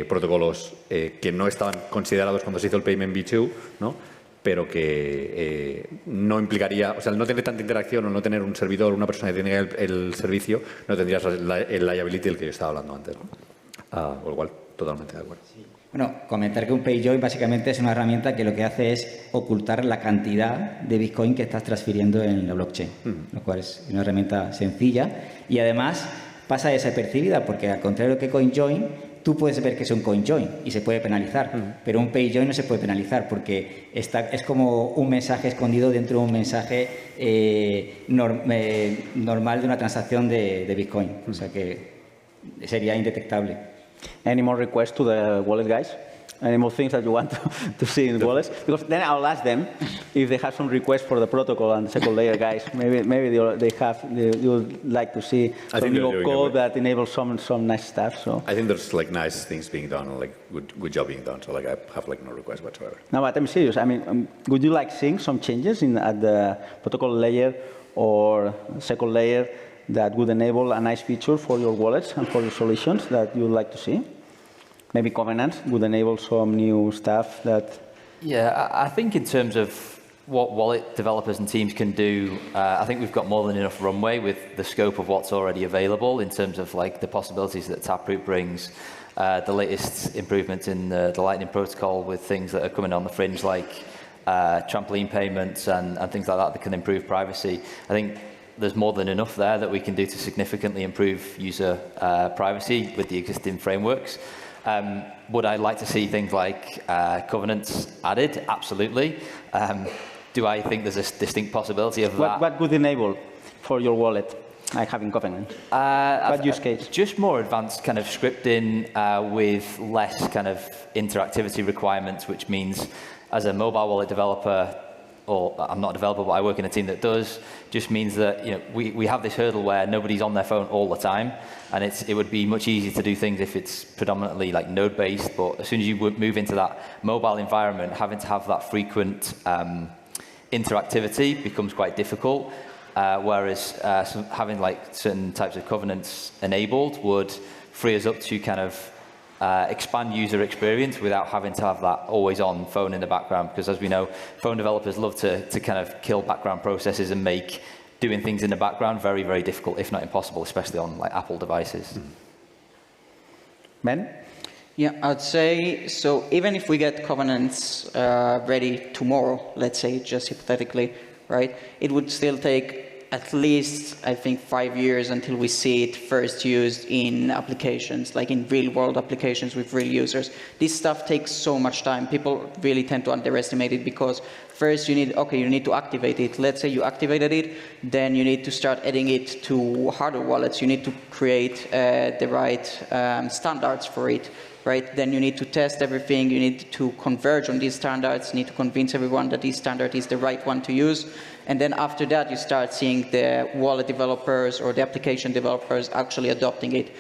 protocolos que no estaban considerados cuando se hizo el Payment V2, ¿no? Pero que no implicaría, o sea, el no tener tanta interacción o no tener un servidor, una persona que tenga el servicio, no tendrías el liability del que yo estaba hablando antes, ¿no? O igual, totalmente de acuerdo. Sí. Bueno, comentar que un PayJoin básicamente es una herramienta que lo que hace es ocultar la cantidad de Bitcoin que estás transfiriendo en la blockchain, lo cual es una herramienta sencilla y además pasa desapercibida porque al contrario que CoinJoin, tú puedes ver que es un CoinJoin y se puede penalizar, pero un PayJoin no se puede penalizar porque es como un mensaje escondido dentro de un mensaje normal de una transacción de Bitcoin. O sea que sería indetectable. Any more requests to the wallet guys? Any more things that you want to see in wallets? Because then I'll ask them if they have some requests for the protocol and the second layer guys. Maybe they would like to see some new code that enables some nice stuff. So I think there's like nice things being done, and, like good job being done. So like I have like no requests whatsoever. No, but I'm serious. I mean, would you like seeing some changes at the protocol layer or second layer that would enable a nice feature for your wallets and for your solutions that you would like to see? Maybe covenants would enable some new stuff that... Yeah, I think in terms of what wallet developers and teams can do, I think we've got more than enough runway with the scope of what's already available in terms of like the possibilities that Taproot brings, the latest improvements in the Lightning protocol with things that are coming on the fringe like trampoline payments and things like that can improve privacy. I think there's more than enough there that we can do to significantly improve user privacy with the existing frameworks. Would I like to see things like covenants added? Absolutely. Do I think there's a distinct possibility of that? What would enable for your wallet, like having covenant? What use case? Just more advanced kind of scripting with less kind of interactivity requirements, which means as a mobile wallet developer, or I'm not a developer, but I work in a team that does, just means that, you know, we have this hurdle where nobody's on their phone all the time, and it would be much easier to do things if it's predominantly like node-based, but as soon as you move into that mobile environment, having to have that frequent interactivity becomes quite difficult, whereas having like certain types of covenants enabled would free us up to kind of expand user experience without having to have that always-on phone in the background, because as we know, phone developers love to kind of kill background processes and make doing things in the background very, very difficult, if not impossible, especially on like Apple devices. Ben? Yeah, I'd say, so even if we get covenants ready tomorrow, let's say, just hypothetically, right, it would still take at least, I think, 5 years until we see it first used in applications, like in real-world applications with real users. This stuff takes so much time. People really tend to underestimate it because first you need to activate it. Let's say you activated it, then you need to start adding it to hardware wallets. You need to create the right standards for it. Right? Then you need to test everything, you need to converge on these standards, you need to convince everyone that this standard is the right one to use. And then after that, you start seeing the wallet developers or the application developers actually adopting it.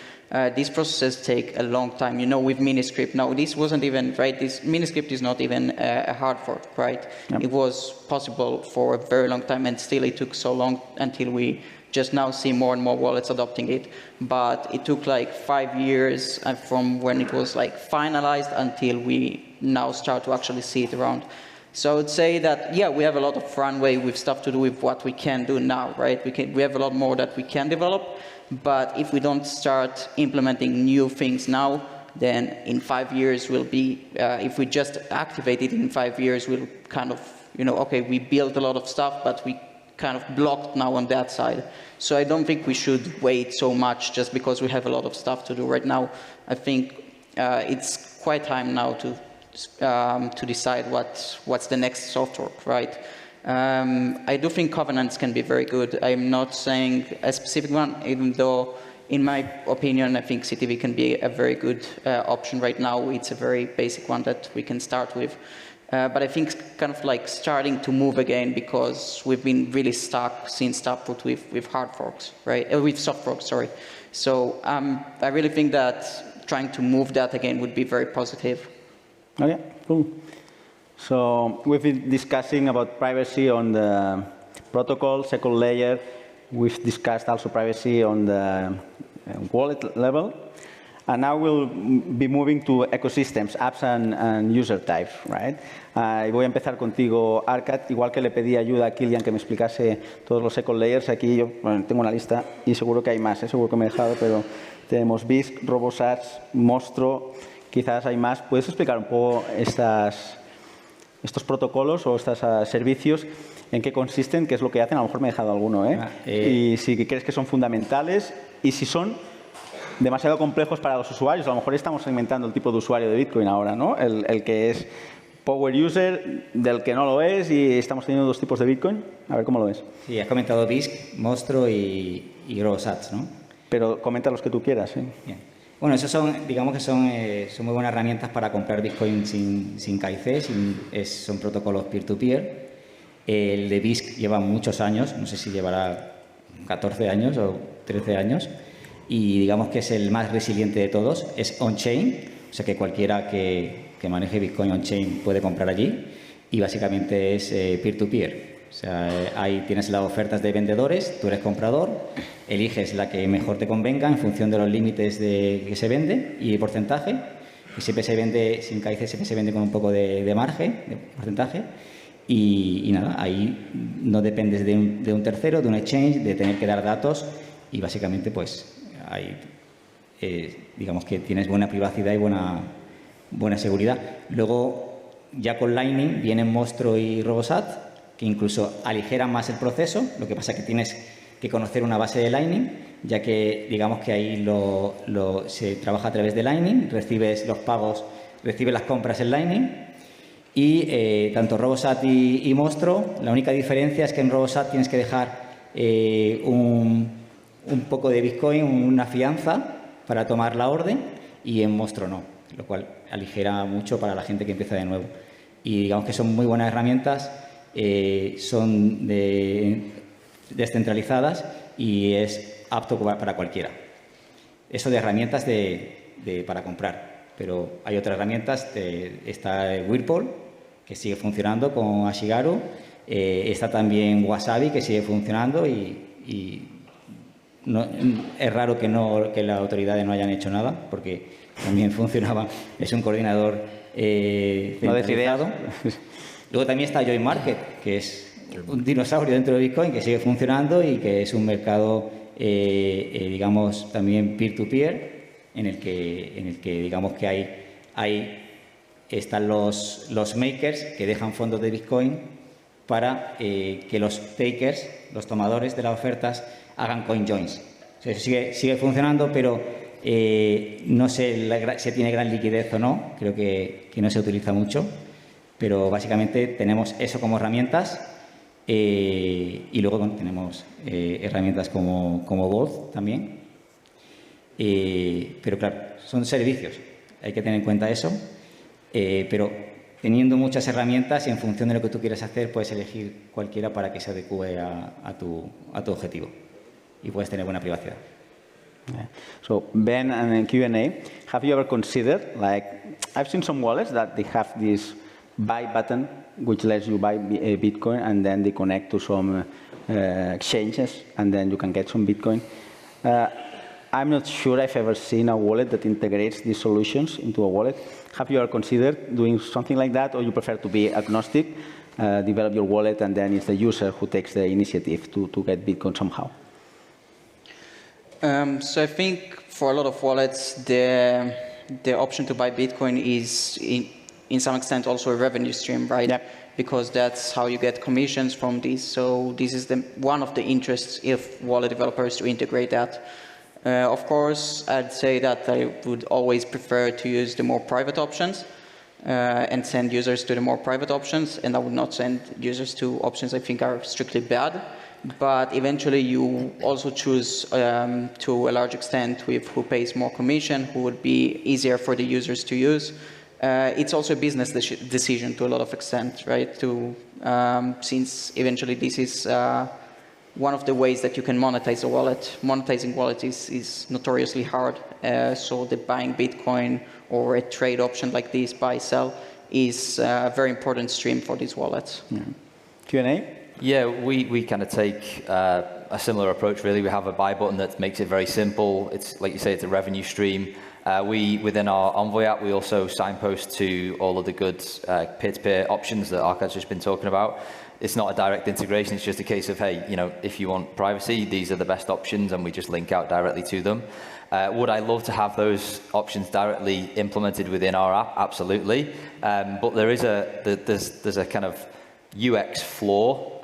These processes take a long time. You know, with Miniscript, now this wasn't even, right, this Miniscript is not even a hard fork, right? Yep. It was possible for a very long time, and still it took so long until we just now see more and more wallets adopting it. But it took like 5 years from when it was like finalized until we now start to actually see it around. So I would say that, yeah, we have a lot of runway with stuff to do with what we can do now, right? We have a lot more that we can develop, but if we don't start implementing new things now, then in 5 years we'll be, if we just activate it in 5 years, we'll kind of, you know, okay, we built a lot of stuff, but we kind of blocked now on that side. So I don't think we should wait so much just because we have a lot of stuff to do right now. I think it's quite time now to decide what's the next software, right? I do think covenants can be very good. I'm not saying a specific one, even though in my opinion, I think CTV can be a very good option right now. It's a very basic one that we can start with. But I think it's kind of like starting to move again because we've been really stuck since Taproot with hard forks, right? With soft forks, sorry. So I really think that trying to move that again would be very positive. Okay, cool. So we've been discussing about privacy on the protocol, second layer. We've discussed also privacy on the wallet level. And now we'll be moving to ecosystems, apps and user types, right? Y voy a empezar contigo, Arcad. Igual que le pedí ayuda a Kilian que me explicase todos los second layers, aquí yo tengo una lista y seguro que hay más, seguro que me he dejado, pero tenemos BISC, RoboSats, Monstro, quizás hay más. ¿Puedes explicar un poco estos protocolos o estos servicios? ¿En qué consisten? ¿Qué es lo que hacen? A lo mejor me he dejado alguno, Y si crees que son fundamentales y si son demasiado complejos para los usuarios. A lo mejor estamos segmentando el tipo de usuario de Bitcoin ahora, ¿no? El que es power user, del que no lo es, y estamos teniendo dos tipos de Bitcoin. A ver cómo lo ves. Sí, has comentado BISC, Monstro y RoboSats, ¿no? Pero comenta los que tú quieras, ¿sí? Bien. Bueno, esos son, digamos que son muy buenas herramientas para comprar Bitcoin sin KIC, son protocolos peer-to-peer. El de BISC lleva muchos años, no sé si llevará 14 años o 13 años. Y digamos que es el más resiliente de todos, es on-chain, o sea que cualquiera que maneje Bitcoin on-chain puede comprar allí, y básicamente es peer-to-peer. O sea, ahí tienes las ofertas de vendedores, tú eres comprador, eliges la que mejor te convenga en función de los límites que se vende y el porcentaje, y siempre se vende, sin KIC siempre se vende con un poco de margen, de porcentaje, y nada, ahí no dependes de un tercero, de un exchange, de tener que dar datos, y básicamente pues ahí digamos que tienes buena privacidad y buena seguridad. Luego, ya con Lightning vienen Monstro y RoboSat, que incluso aligeran más el proceso. Lo que pasa es que tienes que conocer una base de Lightning, ya que digamos que ahí se trabaja a través de Lightning, recibes los pagos, recibes las compras en Lightning. Y tanto RoboSat y Monstro, la única diferencia es que en RoboSat tienes que dejar un poco de Bitcoin, una fianza para tomar la orden, y en Monstro no, lo cual aligera mucho para la gente que empieza de nuevo. Y digamos que son muy buenas herramientas son descentralizadas y es apto para cualquiera. Eso de herramientas para comprar, pero hay otras herramientas, está Whirlpool, que sigue funcionando con Ashigaru, está también Wasabi, que sigue funcionando y no, es raro que las autoridades no hayan hecho nada, porque también funcionaba, es un coordinador centralizado. Luego también está Join Market, que es un dinosaurio dentro de Bitcoin que sigue funcionando y que es un mercado, digamos, también peer-to-peer, en el que digamos que están los makers que dejan fondos de Bitcoin para que los takers, los tomadores de las ofertas, hagan coin joins. O sea, sigue funcionando, pero no sé si tiene gran liquidez o no, creo que no se utiliza mucho, pero básicamente tenemos eso como herramientas y luego tenemos herramientas como WoB también. Pero claro, son servicios, hay que tener en cuenta eso, pero teniendo muchas herramientas y en función de lo que tú quieras hacer, puedes elegir cualquiera para que se adecue a tu objetivo y puedes tener buena privacidad. Yeah. So Ben, and in Q&A, have you ever considered, like, I've seen some wallets that they have this buy button which lets you buy Bitcoin and then they connect to some exchanges and then you can get some Bitcoin. I'm not sure I've ever seen a wallet that integrates these solutions into a wallet. Have you ever considered doing something like that, or you prefer to be agnostic, develop your wallet, and then it's the user who takes the initiative to get Bitcoin somehow? So I think for a lot of wallets, the option to buy Bitcoin is in some extent also a revenue stream, right? Yep. Because that's how you get commissions from these. So this is one of the interests of wallet developers to integrate that. Of course, I'd say that I would always prefer to use the more private options and send users to the more private options, and I would not send users to options I think are strictly bad. But eventually you also choose to a large extent with who pays more commission, who would be easier for the users to use. It's also a business decision to a lot of extent, right? Since eventually this is one of the ways that you can monetize a wallet. Monetizing wallet is notoriously hard. So the buying Bitcoin or a trade option like this, buy, sell, is a very important stream for these wallets. Yeah. Q&A? Yeah, we kind of take a similar approach, really. We have a buy button that makes it very simple. It's, like you say, it's a revenue stream. Within our Envoy app, we also signpost to all of the good peer-to-peer options that Arkad's just been talking about. It's not a direct integration, it's just a case of, hey, you know, if you want privacy, these are the best options, and we just link out directly to them. Would I love to have those options directly implemented within our app? Absolutely. But there's a kind of UX flaw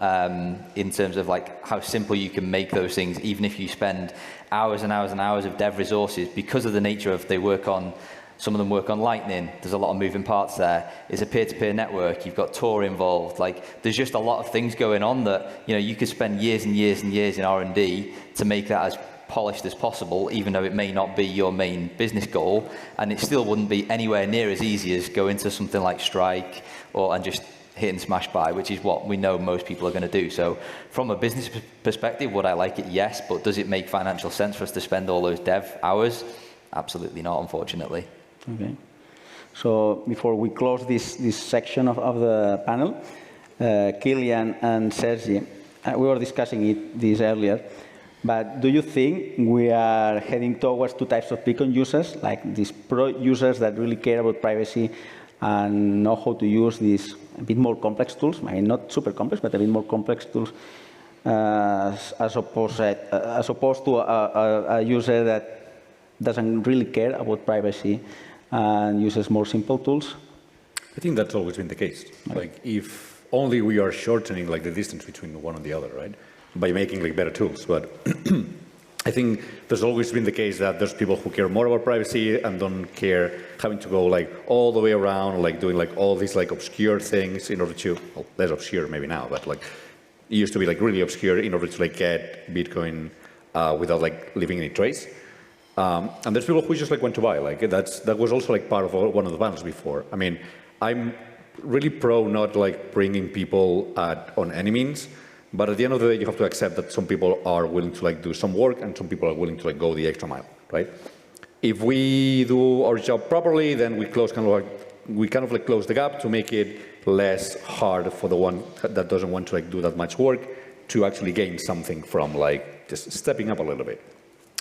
in terms of like how simple you can make those things, even if you spend hours and hours and hours of dev resources, because of the nature of some of them work on Lightning. There's a lot of moving parts there. It's a peer-to-peer network. You've got Tor involved. Like, there's just a lot of things going on that, you know, you could spend years and years and years in R&D to make that as polished as possible, even though it may not be your main business goal, and it still wouldn't be anywhere near as easy as going to something like Strike and just hit and smash buy, which is what we know most people are going to do. So from a business perspective, would I like it? Yes, but does it make financial sense for us to spend all those dev hours? Absolutely not, unfortunately. Okay. So before we close this section of the panel, Kilian and Sergi, we were discussing this earlier, but do you think we are heading towards two types of Bitcoin users, like these pro users that really care about privacy and know how to use these a bit more complex tools, I mean, not super complex, but a bit more complex tools, as opposed to a user that doesn't really care about privacy and uses more simple tools? I think that's always been the case. Okay. Like, if only we are shortening like the distance between one and the other, right? By making like better tools. But I think there's always been the case that there's people who care more about privacy and don't care having to go like all the way around, like doing like all these like obscure things in order to, well, less obscure maybe now, but like it used to be like really obscure in order to like get Bitcoin without like leaving any trace. And there's people who just like went to buy. Like that was also like part of one of the panels before. I mean, I'm really pro not like bringing people on any means, but at the end of the day, you have to accept that some people are willing to like do some work and some people are willing to like go the extra mile, right? If we do our job properly, then we close kind of like close the gap to make it less hard for the one that doesn't want to like do that much work to actually gain something from like just stepping up a little bit.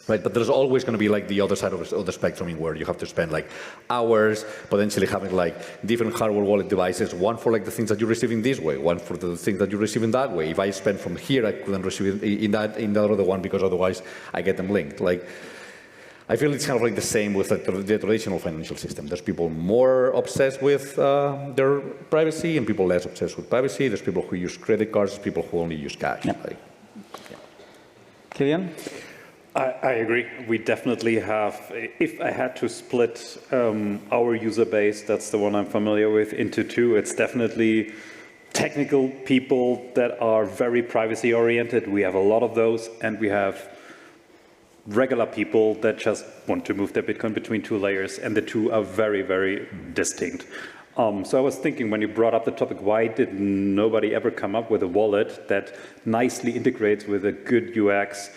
Right, but there's always going to be like the other side of the spectrum where you have to spend like hours potentially having like different hardware wallet devices, one for like the things that you're receiving this way, one for the things that you're receiving that way. If I spend from here, I couldn't receive it in the other one because otherwise I get them linked. Like, I feel it's kind of like the same with the traditional financial system. There's people more obsessed with their privacy and people less obsessed with privacy. There's people who use credit cards, there's people who only use cash. Yeah. Like, yeah. Kilian? I agree. We definitely have, if I had to split our user base, that's the one I'm familiar with, into two, it's definitely technical people that are very privacy oriented. We have a lot of those, and we have regular people that just want to move their Bitcoin between two layers, and the two are very, very distinct. So I was thinking, when you brought up the topic, why did nobody ever come up with a wallet that nicely integrates with a good UX,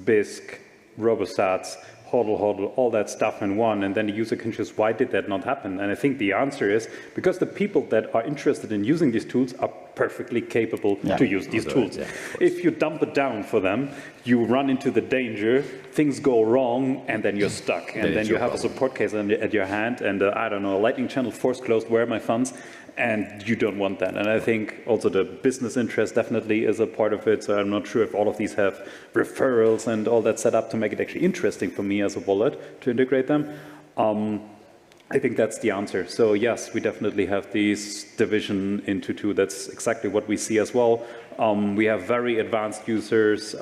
BISC, RoboSats, HODL, all that stuff in one, and then the user can choose, why did that not happen? And I think the answer is because the people that are interested in using these tools are perfectly capable to use these tools. Yeah, if you dump it down for them, you run into the danger, things go wrong, and then you're stuck. And then you have a support case at your hand, and I don't know, a lightning channel force closed, where are my funds? And you don't want that. And I think also the business interest definitely is a part of it. So I'm not sure if all of these have referrals and all that set up to make it actually interesting for me as a wallet to integrate them. I think that's the answer. So yes, we definitely have these division into two. That's exactly what we see as well. We have very advanced users.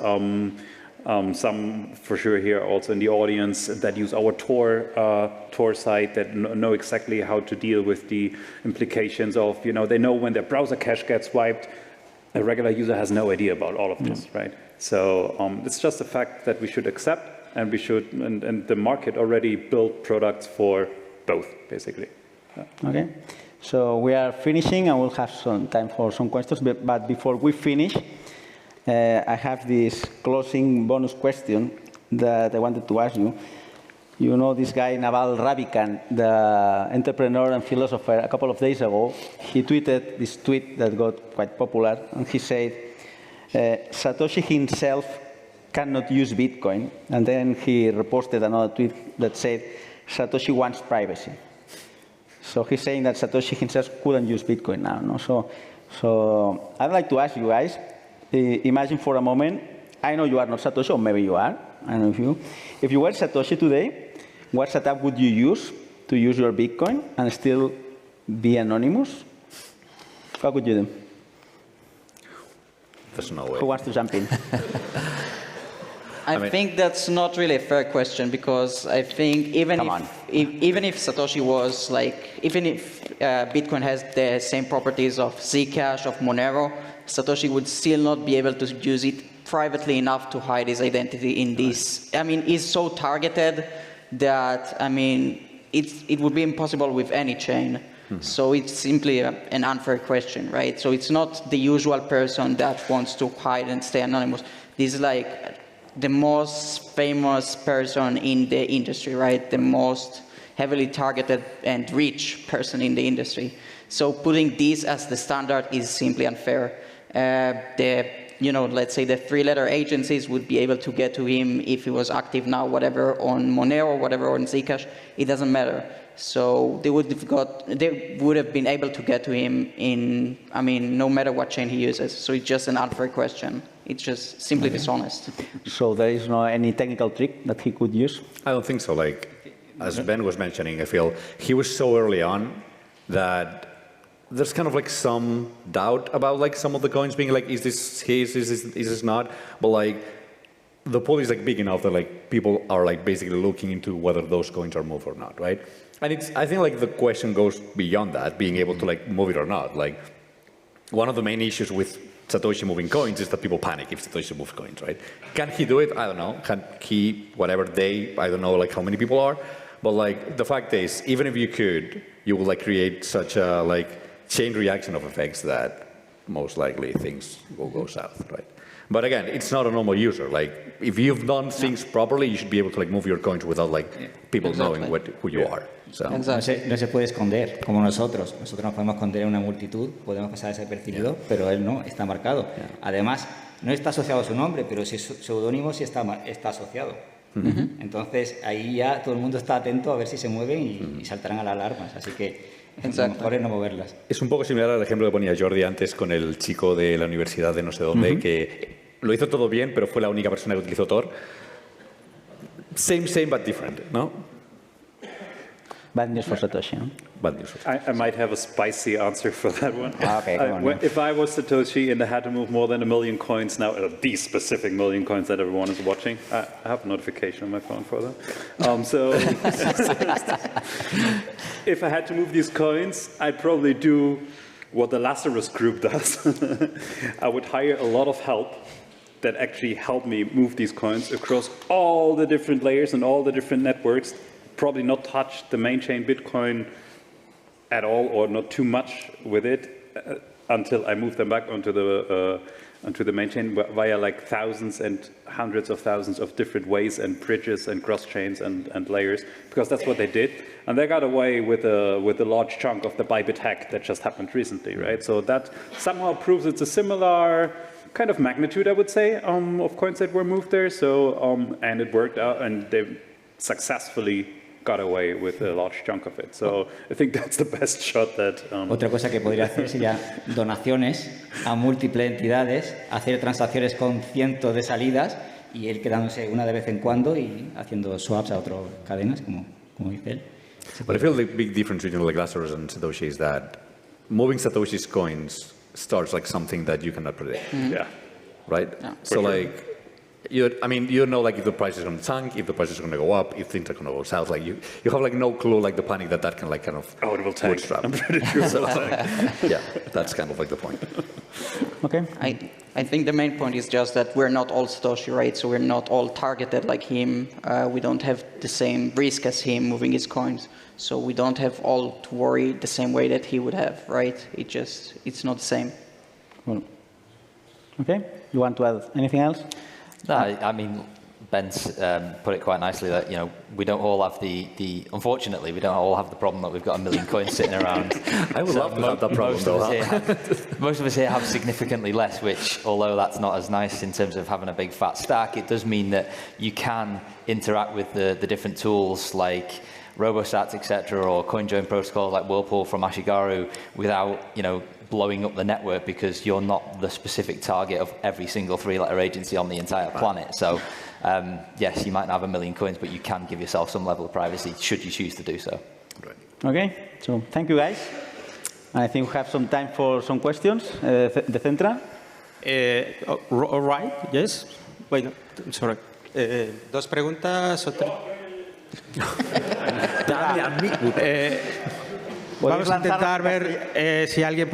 Some for sure here also in the audience that use our Tor site, that know exactly how to deal with the implications of, you know, they know when their browser cache gets wiped. A regular user has no idea about all of this, right? So it's just a fact that we should accept, and we should, and the market already built products for both, basically. Yeah. Okay. So we are finishing, and we'll have some time for some questions. But before we finish, I have this closing bonus question that I wanted to ask you. You know this guy, Naval Ravikant, the entrepreneur and philosopher, a couple of days ago, he tweeted this tweet that got quite popular, and he said, Satoshi himself cannot use Bitcoin. And then he reposted another tweet that said, Satoshi wants privacy. So he's saying that Satoshi himself couldn't use Bitcoin now. No? So I'd like to ask you guys, imagine for a moment, I know you are not Satoshi, or maybe you are, I don't know if you were Satoshi today, what setup would you use to use your Bitcoin and still be anonymous? What would you do? There's no way. Who wants to jump in? I think that's not really a fair question, because I think even if Satoshi was like, even if Bitcoin has the same properties of Zcash, of Monero, Satoshi would still not be able to use it privately enough to hide his identity in this. I mean, it's so targeted that, I mean, it would be impossible with any chain. So it's simply an unfair question, right? So it's not the usual person that wants to hide and stay anonymous. This is like the most famous person in the industry, right? The most heavily targeted and rich person in the industry. So putting this as the standard is simply unfair. Let's say the three-letter agencies would be able to get to him if he was active now, whatever, on Monero, whatever, on Zcash. It doesn't matter. So they would have been able to get to him in, I mean, no matter what chain he uses. So it's just an unfair question. It's just simply dishonest. So there is no any technical trick that he could use? I don't think so. Like, as Ben was mentioning, I feel he was so early on that there's kind of like some doubt about like some of the coins being like, is this his, is this not? But like, the pool is like big enough that like people are like basically looking into whether those coins are moved or not, right? And I think like the question goes beyond that, being able to like move it or not. Like, one of the main issues with Satoshi moving coins is that people panic if Satoshi moves coins, right? Can he do it? I don't know. Can he, whatever day, I don't know like how many people are. But like, the fact is, even if you could, you would like create such a like chain reaction of effects that most likely things will go south, right? But again, it's not a normal user. Like, if you've done things properly, you should be able to like move your coins without like people knowing who you are. So. No se puede esconder, como nosotros. Nosotros nos podemos esconder en una multitud, podemos pasar desapercibido, pero él no, está marcado. Además, no está asociado a su nombre, pero si es seudónimo sí está asociado. Entonces, ahí ya todo el mundo está atento a ver si se mueven y saltarán a las alarmas. Así que lo mejor es no moverlas. Es un poco similar al ejemplo que ponía Jordi antes con el chico de la universidad de no sé dónde, que lo hizo todo bien, pero fue la única persona que utilizó Tor. Same, but different, ¿no? Bad news for Satoshi. Huh? Bad news. I might have a spicy answer for that one. Okay, come on. If I was Satoshi and I had to move more than 1 million coins now, these specific 1 million coins that everyone is watching, I have a notification on my phone for them. So if I had to move these coins, I'd probably do what the Lazarus group does. I would hire a lot of help that actually help me move these coins across all the different layers and all the different networks, probably not touch the main chain Bitcoin at all or not too much with it until I move them back onto the main chain via like thousands and hundreds of thousands of different ways and bridges and cross chains and layers, because that's what they did. And they got away with a large chunk of the Bybit hack that just happened recently, right? So that somehow proves it's a similar kind of magnitude, I would say, of coins that were moved there. So, and it worked out, and they successfully got away with a large chunk of it. So I think that's the best shot that... Otra cosa que podría hacer sería donaciones a múltiples entidades, hacer transacciones con cientos de salidas y él quedándose una de vez en cuando y haciendo swaps a otras cadenas, como dice él. But I feel the big difference between like Lazarus and Satoshi is that moving Satoshi's coins starts like something that you cannot predict. Yeah. Right? Yeah, so like, you don't know like if the price is going to tank, if the price is going to go up, if things are going to go south. Like you have like no clue like the panic that can like kind of it will tank. bootstrap. I'm pretty sure it will tank. Yeah, that's kind of like the point. Okay. I think the main point is just that we're not all Satoshi, right? So we're not all targeted like him. We don't have the same risk as him moving his coins. So we don't have all to worry the same way that he would have, right? It's not the same. Cool. Okay. You want to add anything else? No, I mean, Ben's put it quite nicely that, we don't all have unfortunately, we don't all have the problem that we've got 1 million coins sitting around. I would love to have that problem, most of us here have significantly less, which, although that's not as nice in terms of having a big fat stack, it does mean that you can interact with the different tools like RoboSats, etc., or CoinJoin protocols like Whirlpool from Ashigaru without, blowing up the network, because you're not the specific target of every single 3-letter agency on the entire planet. So, yes, you might not have 1 million coins, but you can give yourself some level of privacy should you choose to do so. Right. Okay. So thank you, guys. I think we have some time for some questions. The Centra. All right. Yes. Wait. Sorry. Dos preguntas o tres. Vamos a intentar ver si alguien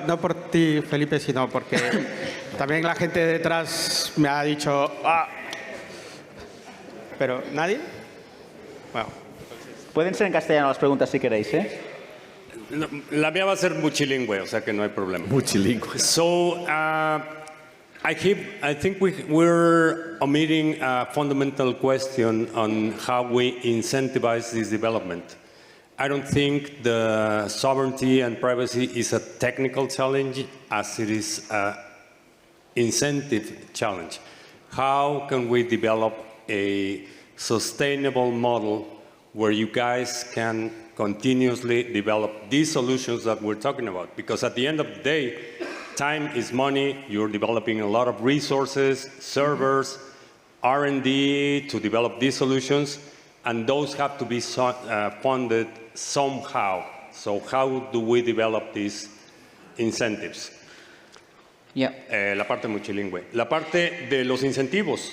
no por ti, Felipe, sino porque también la gente detrás me ha dicho pero nadie. Bueno. Pueden ser en castellano las preguntas si queréis, ¿eh? La mía va a ser multilingüe, o sea que no hay problema. Multilingüe. So I think we're omitting a fundamental question on how we incentivize this development. I don't think the sovereignty and privacy is a technical challenge as it is an incentive challenge. How can we develop a sustainable model where you guys can continuously develop these solutions that we're talking about? Because at the end of the day, time is money. You're developing a lot of resources, servers, R&D to develop these solutions, and those have to be funded somehow. So how do we develop these incentives? Yeah. La parte multilingüe. La parte de los incentivos.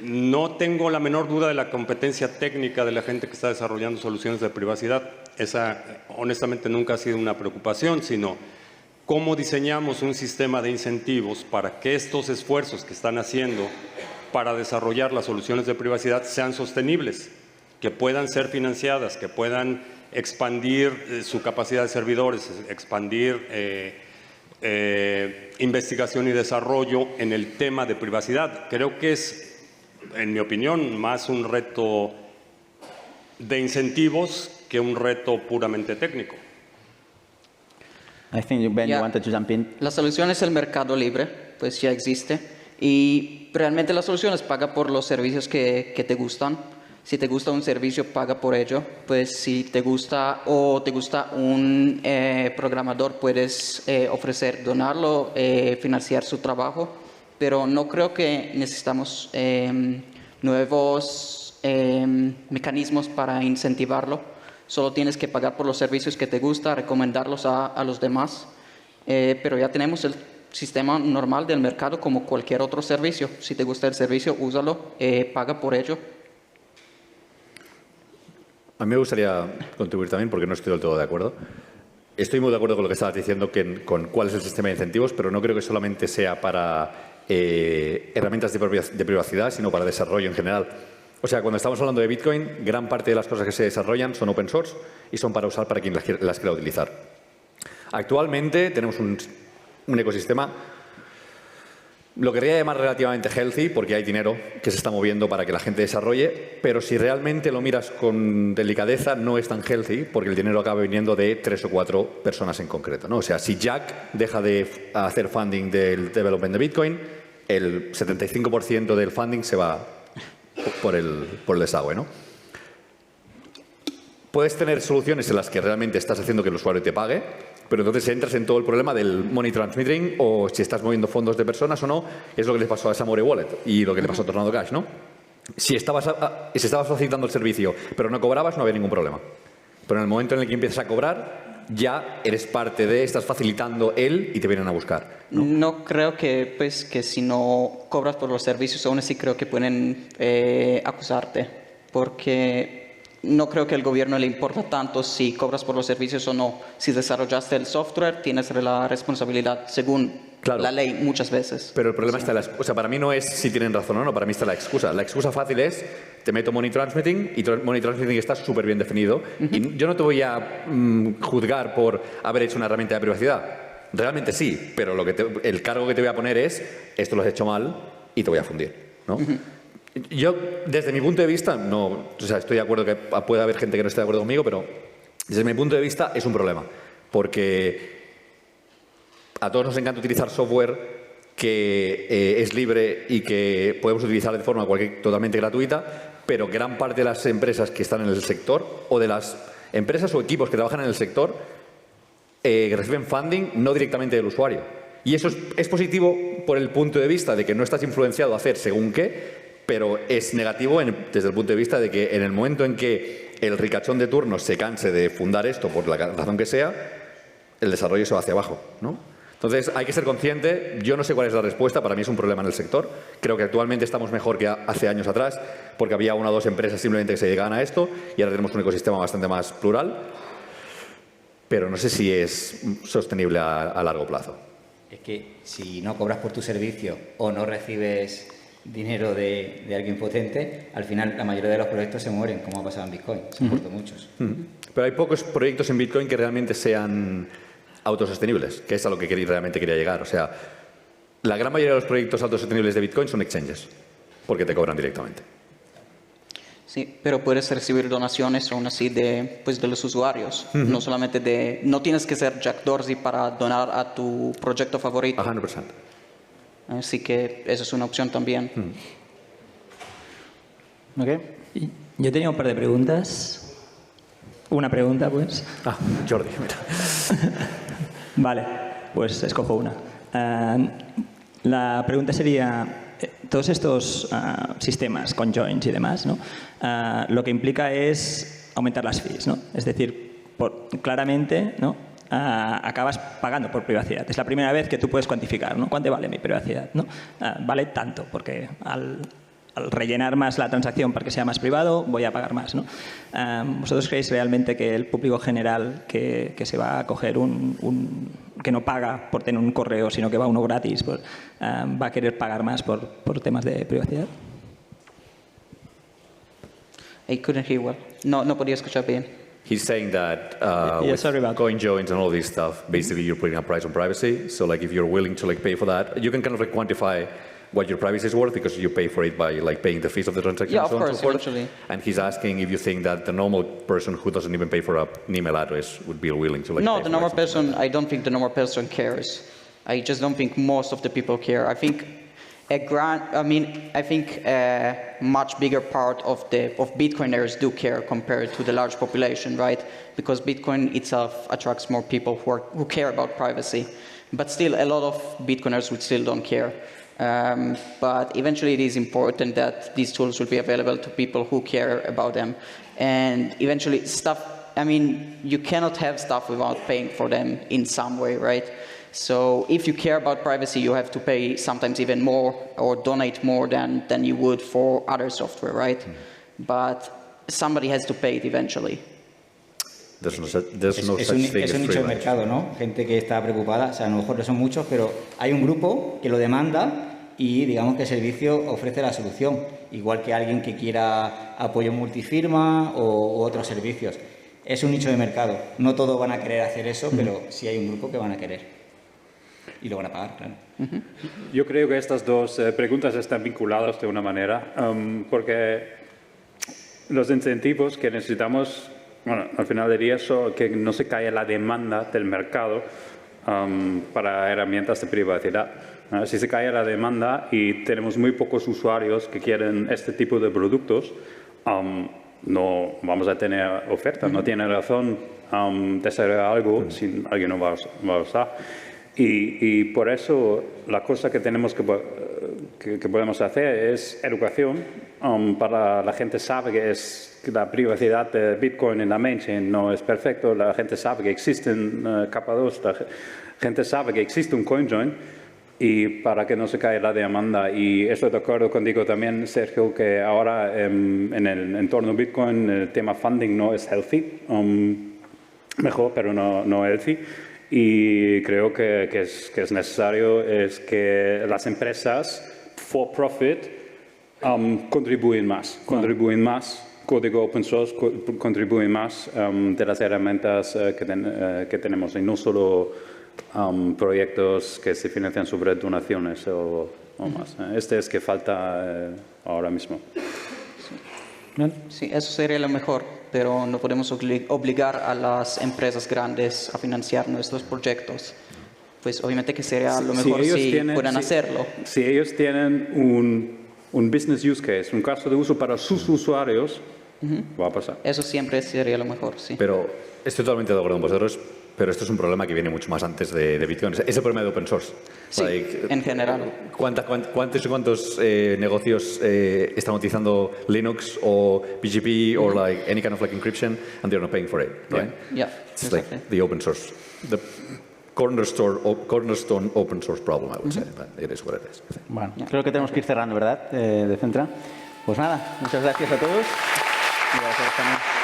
No tengo la menor duda de la competencia técnica de la gente que está desarrollando soluciones de privacidad. Esa, honestamente, nunca ha sido una preocupación, sino cómo diseñamos un sistema de incentivos para que estos esfuerzos que están haciendo para desarrollar las soluciones de privacidad sean sostenibles. que puedan ser financiadas, que puedan expandir su capacidad de servidores, expandir investigación y desarrollo en el tema de privacidad. Creo que es, en mi opinión, más un reto de incentivos que un reto puramente técnico. I think Ben, you wanted to jump in. La solución es el mercado libre, pues ya existe. Y realmente la solución es paga por los servicios que te gustan. Si te gusta un servicio, paga por ello. Pues si te gusta o te gusta un programador, puedes ofrecer, donarlo, financiar su trabajo. Pero no creo que necesitamos nuevos mecanismos para incentivarlo. Solo tienes que pagar por los servicios que te gusta, recomendarlos a los demás. Pero ya tenemos el sistema normal del mercado como cualquier otro servicio. Si te gusta el servicio, úsalo, paga por ello. A mí me gustaría contribuir también, porque no estoy del todo de acuerdo. Estoy muy de acuerdo con lo que estabas diciendo, con cuál es el sistema de incentivos, pero no creo que solamente sea para herramientas de privacidad, sino para desarrollo en general. O sea, cuando estamos hablando de Bitcoin, gran parte de las cosas que se desarrollan son open source y son para usar para quien las quiera utilizar. Actualmente tenemos un ecosistema, lo querría llamar relativamente healthy, porque hay dinero que se está moviendo para que la gente desarrolle, pero si realmente lo miras con delicadeza, no es tan healthy, porque el dinero acaba viniendo de 3 o 4 personas en concreto, ¿no? O sea, si Jack deja de hacer funding del development de Bitcoin, el 75% del funding se va por el desagüe, ¿no? Puedes tener soluciones en las que realmente estás haciendo que el usuario te pague, pero entonces entras en todo el problema del money transmitting o si estás moviendo fondos de personas o no, es lo que le pasó a Samurai Wallet y lo que le pasó a Tornado Cash, ¿no? Si estabas facilitando el servicio pero no cobrabas, no había ningún problema. Pero en el momento en el que empiezas a cobrar, ya eres parte de, estás facilitando él y te vienen a buscar, ¿no? No creo que, pues, que si no cobras por los servicios, aún así creo que pueden acusarte, porque no creo que al gobierno le importa tanto si cobras por los servicios o no. Si desarrollaste el software, tienes la responsabilidad según la ley muchas veces. Pero el problema está en o sea, para mí no es si tienen razón o no, para mí está la excusa. La excusa fácil es, te meto money transmitting y money transmitting está súper bien definido. Y yo no te voy a juzgar por haber hecho una herramienta de privacidad. Realmente sí, pero el cargo que te voy a poner es, esto lo has hecho mal y te voy a fundir, ¿no? Yo, desde mi punto de vista, no, o sea, estoy de acuerdo que puede haber gente que no esté de acuerdo conmigo, pero desde mi punto de vista es un problema. Porque a todos nos encanta utilizar software que es libre y que podemos utilizar de forma totalmente gratuita, pero gran parte de las empresas que están en el sector o de las empresas o equipos que trabajan en el sector reciben funding no directamente del usuario. Y eso es positivo por el punto de vista de que no estás influenciado a hacer según qué, pero es negativo desde el punto de vista de que en el momento en que el ricachón de turno se canse de fundar esto por la razón que sea, el desarrollo se va hacia abajo, ¿no? Entonces hay que ser consciente, yo no sé cuál es la respuesta, para mí es un problema en el sector, creo que actualmente estamos mejor que hace años atrás, porque había 1 o 2 empresas simplemente que se dedicaban a esto y ahora tenemos un ecosistema bastante más plural, pero no sé si es sostenible a largo plazo. Es que si no cobras por tu servicio o no recibes dinero de alguien potente, al final la mayoría de los proyectos se mueren, como ha pasado en Bitcoin. Se han muerto muchos. Pero hay pocos proyectos en Bitcoin que realmente sean autosostenibles, que es a lo que realmente quería llegar. O sea, la gran mayoría de los proyectos autosostenibles de Bitcoin son exchanges, porque te cobran directamente. Sí, pero puedes recibir donaciones aún así de los usuarios, no solamente no tienes que ser Jack Dorsey para donar a tu proyecto favorito. 100%. Así que esa es una opción también. Okay. Yo tenía un par de preguntas. Una pregunta, pues. Jordi, mira. Vale, pues escojo una. La pregunta sería, todos estos sistemas con joins y demás, ¿no? Lo que implica es aumentar las fees, ¿no? Es decir, claramente, ¿no? Acabas pagando por privacidad. Es la primera vez que tú puedes cuantificar, ¿no? ¿Cuánto vale mi privacidad? ¿No? Vale tanto, porque al rellenar más la transacción para que sea más privado, voy a pagar más, ¿no? ¿Vosotros creéis realmente que el público general que se va a coger que no paga por tener un correo, sino que va uno gratis, pues, va a querer pagar más por temas de privacidad? I couldn't hear well. No podía escuchar bien. He's saying that Yeah, sorry about coin joins and all this stuff, basically you're putting a price on privacy. So like if you're willing to like pay for that, you can kind of like quantify what your privacy is worth because you pay for it by like paying the fees of the transaction. Yeah, and so of on course, and so forth. eventually. And he's asking if you think that the normal person who doesn't even pay for an email address would be willing to like No, pay the for normal something person, like that. I don't think the normal person cares. I just don't think most of the people care. I think a much bigger part of Bitcoiners do care compared to the large population, right? Because Bitcoin itself attracts more people who care about privacy. But still, a lot of Bitcoiners would still don't care. But eventually it is important that these tools will be available to people who care about them. And eventually you cannot have stuff without paying for them in some way, right? So if you care about privacy, you have to pay sometimes even more or donate more than you would for other software, right? But somebody has to pay it eventually. There's no such thing Es un as nicho de free lunch. mercado, ¿no? Gente que está preocupada, o sea, a lo mejor no son muchos, pero hay un grupo que lo demanda y digamos que el servicio ofrece la solución, igual que alguien que quiera apoyo multifirma u otros servicios. Es un nicho de mercado. No todos van a querer hacer eso, pero sí hay un grupo que van a querer. Y lo van a pagar, claro. Yo creo que estas dos preguntas están vinculadas de una manera, porque los incentivos que necesitamos, bueno, al final del día, son que no se caiga la demanda del mercado para herramientas de privacidad. Si se cae la demanda y tenemos muy pocos usuarios que quieren este tipo de productos, no vamos a tener oferta. No tiene razón desarrollar algo si alguien no va a usar. Y por eso la cosa que tenemos que podemos hacer es educación para la gente sabe que la privacidad de Bitcoin en la mainchain no es perfecto, la gente sabe que existen capa 2, la gente sabe que existe un CoinJoin y para que no se caiga la demanda. Y estoy de acuerdo contigo también, Sergio, que ahora en el entorno Bitcoin el tema funding no es healthy, mejor pero no healthy. Y creo que es necesario es que las empresas for profit contribuyen más, código open source contribuyen más de las herramientas que tenemos y no solo proyectos que se financian sobre donaciones o más. Este es que falta ahora mismo. Sí, eso sería lo mejor, pero no podemos obligar a las empresas grandes a financiar nuestros proyectos. Pues obviamente que sería lo mejor si puedan hacerlo. Si ellos tienen un business use case, un caso de uso para sus usuarios, va a pasar. Eso siempre sería lo mejor, sí. Pero estoy totalmente de acuerdo con vosotros, pero esto es un problema que viene mucho más antes de Bitcoin. Es el problema de open source. Sí, en general. ¿Cuántos negocios están utilizando Linux o PGP or like any kind of like encryption and they're not paying for it, right? Yeah, it's exactly. like the open source, the cornerstone open source problem, I would say, but it is what it is. Bueno, creo que tenemos que ir cerrando, ¿verdad? De Centra. Pues nada, muchas gracias a todos. Y gracias también.